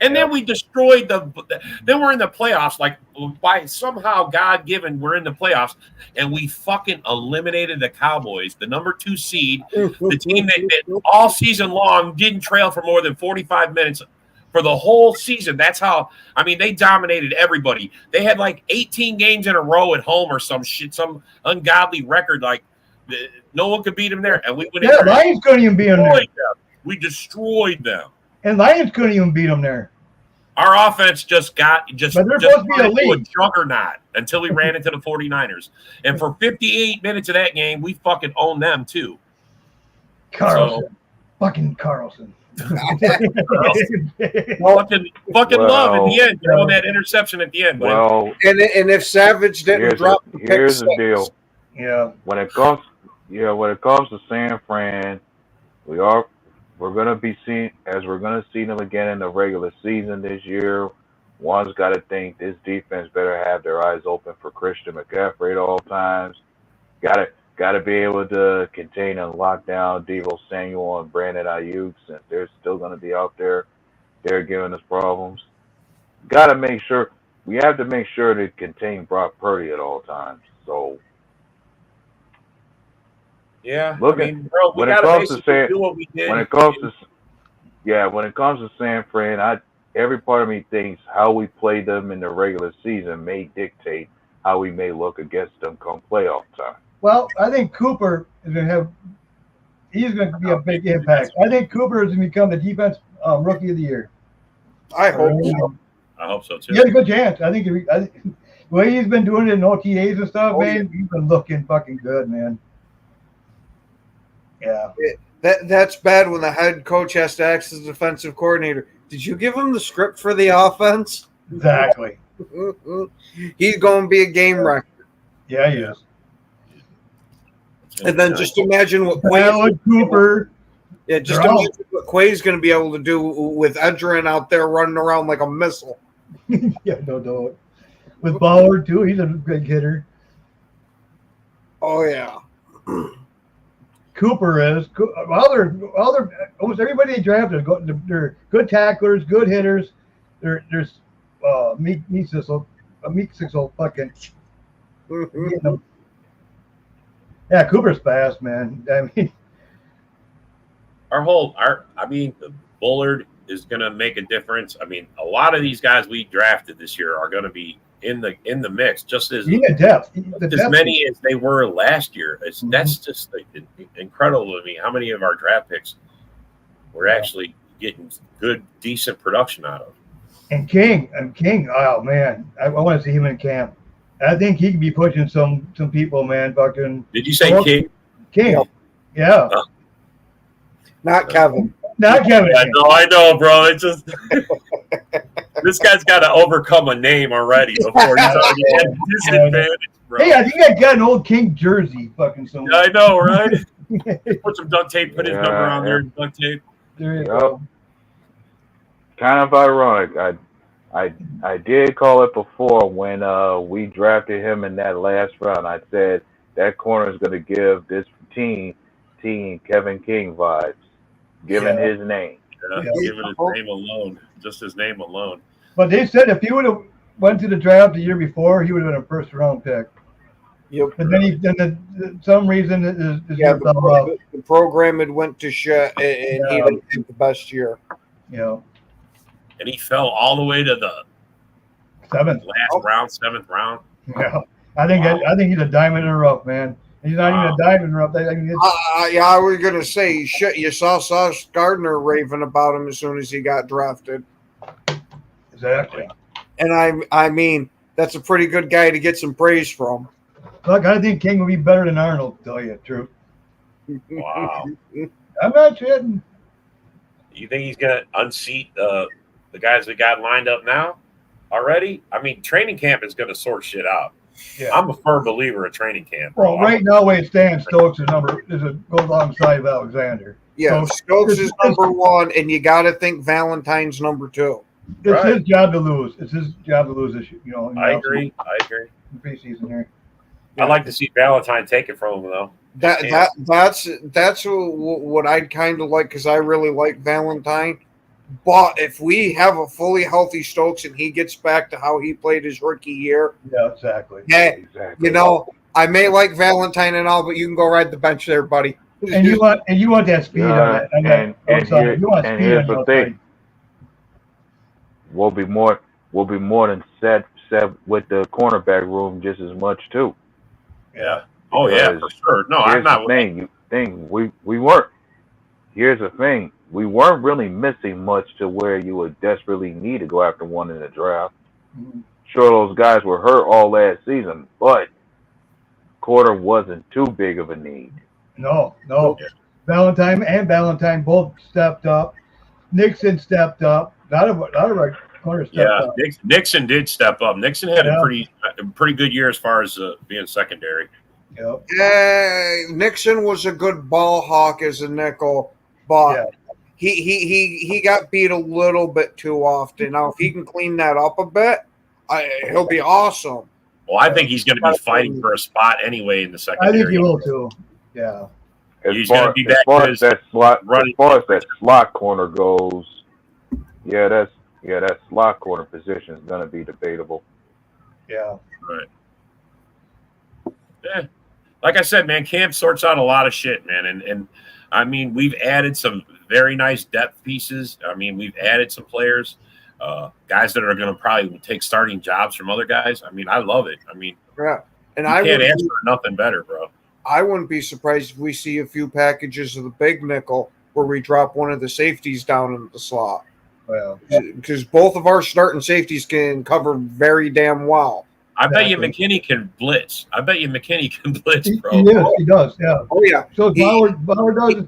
B: And then we destroyed then we're in the playoffs. Like, by somehow God-given, we're in the playoffs. And we fucking eliminated the Cowboys, the number 2 seed, the team that all season long didn't trail for more than 45 minutes for the whole season. That's how, I mean, they dominated everybody. They had like 18 games in a row at home or some shit, some ungodly record. Like, no one could beat them there. And we went in there.
I: Lions couldn't even beat them there.
B: We destroyed them.
I: And Lions couldn't even beat them there.
B: Our offense just
I: but they're supposed to be
B: a juggernaut until we ran into the 49ers. And for 58 minutes of that game, we fucking owned them too.
I: Carlson. Fucking Carlson.
B: fucking love in the end, throwing that interception at the end.
M: Well,
A: and if Savage didn't drop the pick
M: here's the
A: six,
M: deal.
I: Yeah.
M: When it comes to San Fran, we're gonna be seeing them again in the regular season this year. One's got to think this defense better have their eyes open for Christian McCaffrey at all times. Got to be able to contain and lock down Deebo Samuel and Brandon Ayuk, since they're still going to be out there. They're giving us problems. We have to make sure to contain Brock Purdy at all times. So,
B: yeah,
M: when it comes to San Fran, every part of me thinks how we play them in the regular season may dictate how we may look against them come playoff time.
I: Well, I think Cooper is going to he's going to be a big impact. I think Cooper is going to become the defense rookie of the year.
A: I hope so.
B: I hope so too.
I: He has a good chance. I think the way he's been doing it in OTAs and stuff, man, he's been looking fucking good, man. Yeah.
A: That's bad when the head coach has to act as the defensive coordinator. Did you give him the script for the offense?
I: Exactly.
A: He's going to be a game wrecker.
I: Yeah, he is.
A: And then just imagine what
I: Cooper.
A: Yeah, just imagine what Quay's going to be able to do with Edgerrin out there running around like a missile.
I: Yeah, no doubt. With Bauer too, he's a good hitter.
A: Oh yeah.
I: Cooper is. Almost everybody they drafted. They're good tacklers, good hitters. There's Meek Sixel fucking. You know. Yeah, Cooper's fast, man. I mean,
B: Bullard is going to make a difference. I mean, a lot of these guys we drafted this year are going to be in the mix, just as many as they were last year. That's just incredible to me. How many of our draft picks we're actually getting good, decent production out of?
I: And King. Oh man, I want to see him in camp. I think he could be pushing some people, man. Fucking.
B: Did you say King?
I: King. Yeah.
A: Not Kevin.
I: Not Kevin.
B: I know, bro. It's just this guy's got to overcome a name already before he's already at a disadvantage, bro.
I: Hey, I think I got an old King jersey, fucking somewhere.
B: Yeah, I know, right? Put some duct tape. Put his number on there. Duct tape.
I: There you go.
M: Kind of ironic. I did call it before when we drafted him in that last round. I said that corner is going to give this team Kevin King vibes, given his name.
B: Yeah, given his name alone, just his name alone.
I: But they said if he would have went to the draft the year before, he would have been a first round pick.
A: Yep.
I: But then some reason
A: the program had went to shit, and he didn't get the best year.
I: Yeah.
B: And he fell all the way to the
I: seventh
B: round.
I: Yeah, I think he's a diamond in the rough, man. He's not even a diamond in the rough.
A: I was gonna say shit. You saw Sauce Gardner raving about him as soon as he got drafted.
I: Exactly.
A: And I mean that's a pretty good guy to get some praise from.
I: Look, I think King will be better than Arnold. To tell you the truth.
B: Wow.
I: I'm not kidding.
B: You think he's gonna unseat the guys we got lined up now already? I mean, training camp is going to sort shit out.
I: Yeah.
B: I'm a firm believer of training camp.
I: Well, right now, the way it stands, Stokes is goes alongside of Alexander.
A: Yeah, Stokes is number one, and you got to think Valentine's number two.
I: It's his job to lose. It's his job to lose this.
B: I agree.
I: Preseason here.
B: I'd like to see Valentine take it from him though.
A: That's what I'd kind of like, because I really like Valentine. But if we have a fully healthy Stokes and he gets back to how he played his rookie year,
I: yeah, exactly.
A: I may like Valentine and all, but you can go ride the bench there, buddy.
I: And you want that speed on that.
M: And here's the thing: we'll be more than set with the cornerback room just as much too.
B: Yeah. Oh yeah, for sure. No, I'm not.
M: We weren't. Here's the thing: we weren't really missing much to where you would desperately need to go after one in the draft.
I: Mm-hmm.
M: Sure, those guys were hurt all last season, but quarter wasn't too big of a need.
I: No. Valentine both stepped up. Nixon stepped up. Not of our corner stepped up.
B: Nixon did step up. Nixon had a pretty good year as far as being secondary.
I: Yep.
A: Nixon was a good ball hawk as a nickel, but he got beat a little bit too often. Now, if he can clean that up a bit, he'll be awesome.
B: Well, I think he's going to be fighting for a spot anyway in the secondary.
I: I think he will too. Yeah.
B: He's going to be back
M: as far as that slot corner goes, that slot corner position is going to be debatable.
I: Yeah.
B: Right. Yeah. Like I said, man, camp sorts out a lot of shit, man. And I mean, we've added some very nice depth pieces. I mean, we've added some players, guys that are going to probably take starting jobs from other guys. I mean, I love it. I mean,
A: and
B: I can't ask for nothing better, bro.
A: I wouldn't be surprised if we see a few packages of the big nickel where we drop one of the safeties down into the slot.
I: Well,
A: because both of our starting safeties can cover very damn well.
B: I bet you McKinney can blitz. Bro.
I: He does. Yeah.
A: Oh yeah.
I: So Bauer does.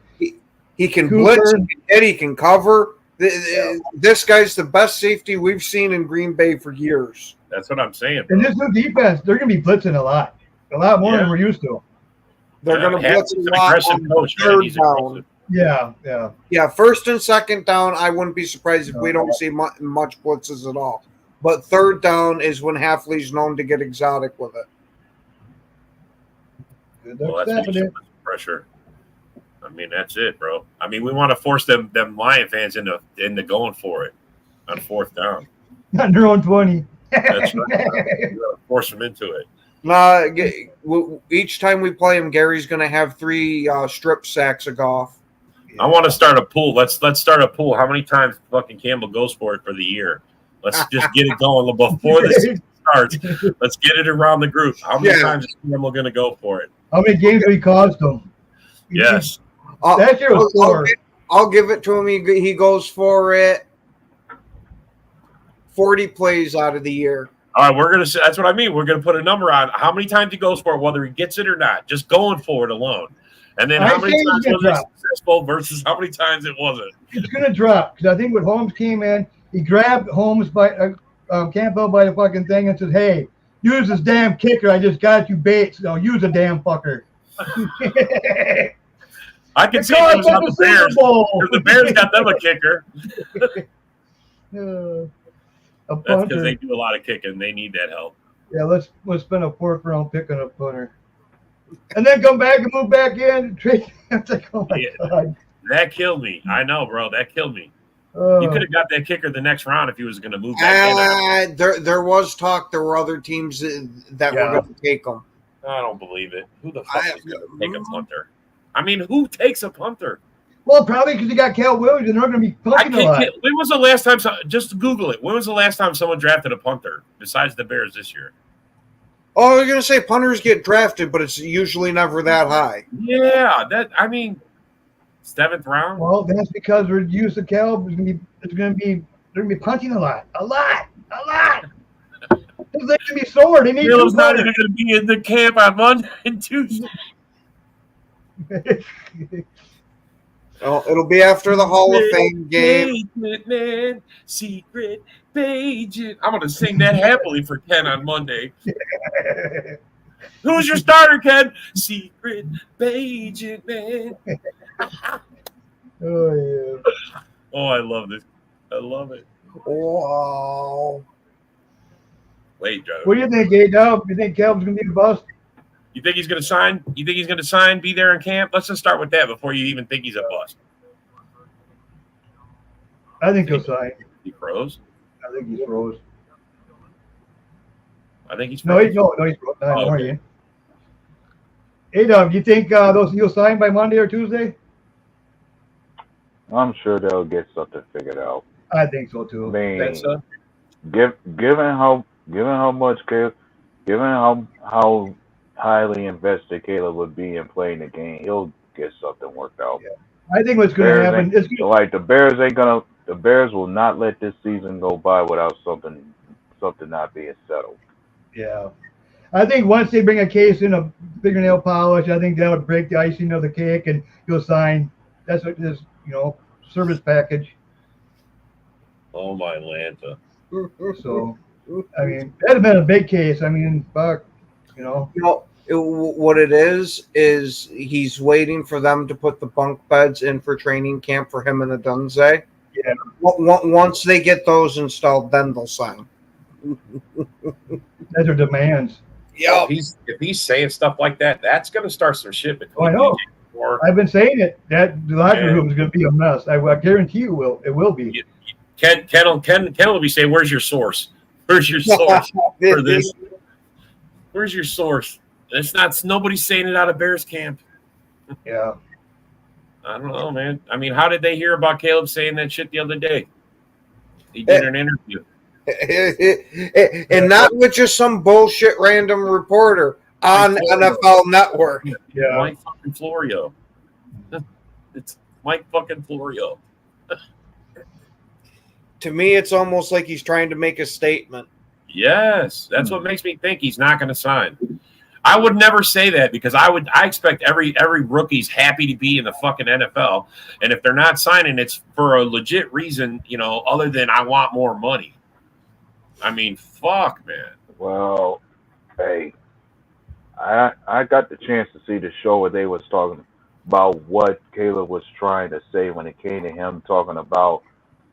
A: He can blitz. He can cover. This guy's the best safety we've seen in Green Bay for years.
B: That's what I'm saying.
I: And this new defense, they're going to be blitzing a lot more than we're used to.
A: They're going to blitz a lot on third down.
I: Yeah.
A: First and second down, I wouldn't be surprised if we don't see much blitzes at all. But third down is when Hafley's known to get exotic with it.
B: Well, that's pressure. I mean, that's it, bro. I mean, we want to force them Lion fans into going for it on fourth down.
I: Not their own 20.
B: That's right. We gotta force them into it.
A: Each time we play him, Gary's going to have 3 strip sacks of Goff.
B: I want to start a pool. Let's start a pool. How many times fucking Campbell goes for it for the year? Let's just get it going before the season starts. Let's get it around the group. How many times is Campbell going to go for it?
I: How many games have he caused them?
B: Yes.
I: That year was 4.
A: I'll give it to him. He goes for it 40 plays out of the year.
B: All right, we're going to say that's what I mean. We're going to put a number on how many times he goes for it, whether he gets it or not. Just going for it alone. And then how many times was it successful versus how many times it wasn't.
I: It's going to drop because I think when Holmes came in, he grabbed Holmes by Campbell by the fucking thing and said, "Hey, use this damn kicker. I just got you bait. So use a damn fucker."
B: I can see it was on the Bears. Because the Bears got them a kicker. That's because they do a lot of kicking. They need that help.
I: Yeah, let's spend a 4th round pick on a punter. And then come back and move back in. It's like, oh my God.
B: That killed me. I know, bro. That killed me. You could have got that kicker the next round if he was going to move back in.
A: There was talk. There were other teams that were going to take him.
B: I don't believe it. Who the fuck is going to take a punter? I mean, who takes a punter?
I: Well, probably because you got Cal Williams and they're going to be punting a lot.
B: When was the last time? Just Google it. When was the last time someone drafted a punter besides the Bears this year?
A: Oh, you're going to say punters get drafted, but it's usually never that high.
B: Yeah, 7th round.
I: Well, that's because we're used to Cal. They're going to be punting a lot. They're going to be sore. They need
B: Caleb's not even going to be in the camp on Monday and Tuesday.
A: It'll be after the Hall of Fame game.
B: Secret agent. I'm going to sing that happily for Ken on Monday. Who's your starter, Ken? Secret agent, man.
I: Oh, yeah.
B: Oh, I love this. I love it.
A: Wow.
B: Wait, Joe.
I: What do you think, A-Dub? You think Calvin's going to be a bust?
B: You think he's going to sign? You think he's going to sign, be there in camp? Let's just start with that before you even think he's a bust.
I: I think he'll sign.
B: He froze?
I: I think he's froze.
B: I think he's
I: froze. No, he's froze. No, okay. A-Dub, do you think he'll sign by Monday or Tuesday?
M: I'm sure they'll get something figured out.
I: I think so too.
M: I mean, given how highly invested Caleb would be in playing the game, he'll get something worked out.
I: Yeah. I think what's going to happen is
M: the Bears will not let this season go by without something not being settled.
I: Yeah. I think once they bring a case in of fingernail polish, I think that would break the icing of the cake and he'll sign. That's what his, service package.
B: Oh, my Atlanta.
I: So, I mean, that'd have been a big case. I mean, fuck, you know.
A: What it is he's waiting for them to put the bunk beds in for training camp for him and Adunze.
I: Yeah.
A: Once they get those installed, then they'll sign.
I: Those are demands.
A: Yeah.
B: If he's saying stuff like that, that's going to start some shit between
I: I know. I've been saying it. That the locker room is going to be a mess. I guarantee you will. It will be.
B: Ken will be saying, "Where's your source? Where's your source for this? Where's your source?" It's nobody's saying it out of Bears camp.
I: Yeah.
B: I don't know, man. I mean, how did they hear about Caleb saying that shit the other day? He did an interview.
A: And not with just some bullshit random reporter on NFL Network.
I: Yeah.
B: Mike fucking Florio. It's Mike fucking Florio.
A: To me, it's almost like he's trying to make a statement.
B: Yes, that's what makes me think he's not going to sign. I would never say that because I expect every rookie's happy to be in the fucking NFL, and if they're not signing, it's for a legit reason, other than I want more money. I mean, fuck, man.
M: Well, hey, I got the chance to see the show where they was talking about what Caleb was trying to say when it came to him talking about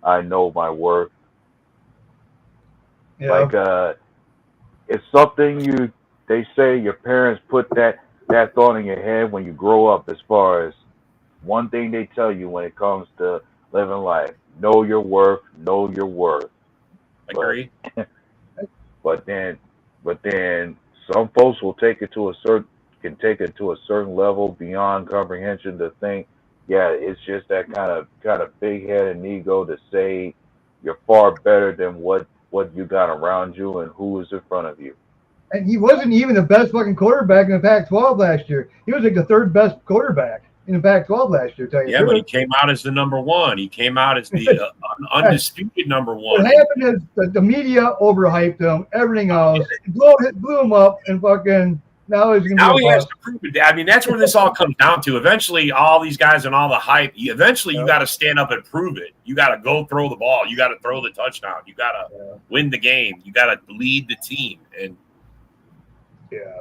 M: I know my worth.
I: Yeah.
M: Like it's something they say your parents put that thought in your head when you grow up, as far as one thing they tell you when it comes to living life. Know your worth, know your worth.
B: Agree.
M: But then some folks will take it to a certain level beyond comprehension to think, yeah, it's just that kind of big head and ego to say you're far better than what you got around you and who is in front of you.
I: And he wasn't even the best fucking quarterback in the Pac-12 last year. He was like the third best quarterback in the Pac-12 last year.
B: Yeah, but he came out as the number one. He came out as the undisputed number one.
I: What happened is the media overhyped him, everything else, blew him up, and fucking now he's going to be
B: he has to prove it. I mean, that's where this all comes down to. Eventually, all these guys and all the hype, you got to stand up and prove it. You got to go throw the ball. You got to throw the touchdown. You got to win the game. You got to lead the team. And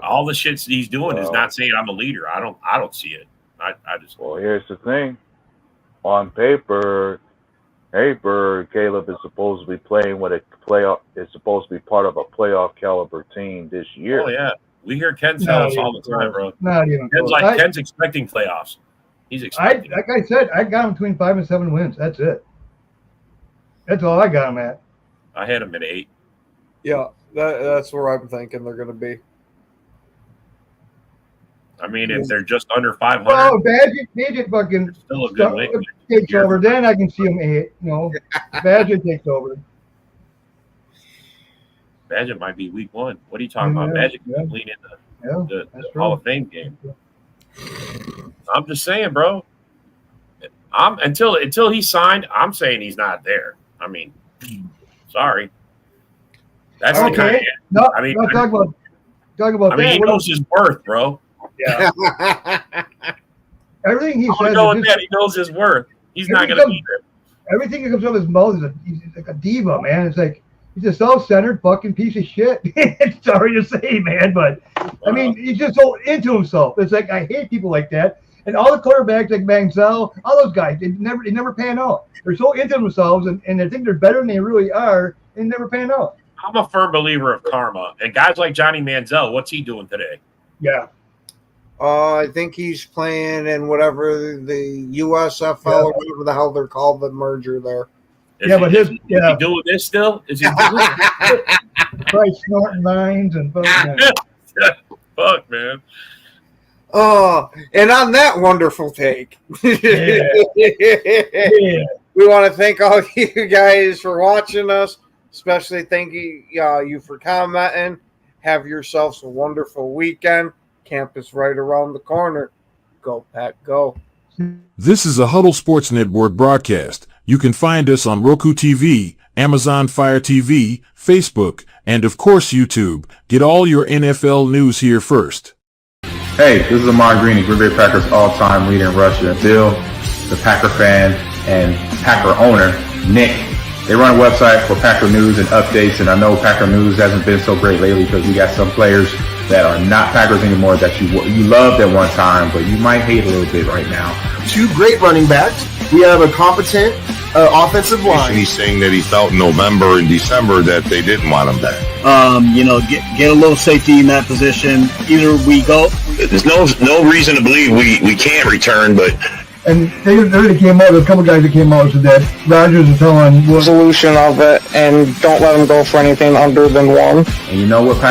B: all the shit he's doing is not saying I'm a leader. I don't see it. I just.
M: Well, here's the thing. On paper, Caleb is supposed to be playing with a playoff. Is supposed to be part of a playoff caliber team this year.
B: Oh yeah, we hear Ken tell us all the time, bro.
I: Not even
B: Ken's expecting playoffs. He's expecting.
I: Like I said, I got him between 5 and 7 wins. That's it. That's all I got him at.
B: I had him at 8.
A: Yeah, that's where I'm thinking they're going to be.
B: I mean, if they're just under 500.
I: Oh, Badgett fucking
B: still a good way.
I: Takes over. Then I can see him 8. Badgett takes over.
B: Badgett might be week 1. What are you talking about? Badgett can lead in the Hall of Fame game. I'm just saying, bro. Until he's signed, I'm saying he's not there. I mean, sorry. That's
I: okay.
B: The kind of,
I: no,
B: I mean,
I: no, talk about
B: I mean,
I: that.
B: he knows his worth, bro.
I: Yeah. Everything he says.
B: He knows his worth. He's not going to be there.
I: Everything that comes out of his mouth he's like a diva, man. It's like he's a self-centered fucking piece of shit. Sorry to say, man, but I mean, he's just so into himself. It's like I hate people like that. And all the quarterbacks like Manziel, all those guys, they never pan out. They're so into themselves and they think they're better than they really are, and never pan out.
B: I'm a firm believer of karma. And guys like Johnny Manziel, what's he doing today?
I: Yeah.
A: I think he's playing in whatever the USFL or whatever the hell they're called, the merger there.
B: Is he doing this still? Is he doing
I: this? Probably snorting lines and
B: fuck, man.
A: Oh, and on that wonderful take, we want to thank all of you guys for watching us. Especially thank you for commenting. Have yourselves a wonderful weekend. Camp is right around the corner. Go, Pack, go.
C: This is a Huddle Sports Network broadcast. You can find us on Roku TV, Amazon Fire TV, Facebook, and of course YouTube. Get all your NFL news here first.
D: Hey, this is Ahman Green, Green Bay Packers all-time leader in Russia. Bill, the Packer fan and Packer owner, Nick. They run a website for Packer news and updates, and I know Packer news hasn't been so great lately because we got some players that are not Packers anymore that you loved at one time, but you might hate a little bit right now.
E: 2 great running backs. We have a competent offensive line.
F: He's saying that he felt in November and December that they didn't want him back.
G: Get a little safety in that position. Either we go.
H: There's no reason to believe we can't return, but.
I: And they already came out, there's a couple guys that came out and said that Rodgers is telling
J: resolution of it and don't let them go for anything under than 1.
D: And you know what, Packer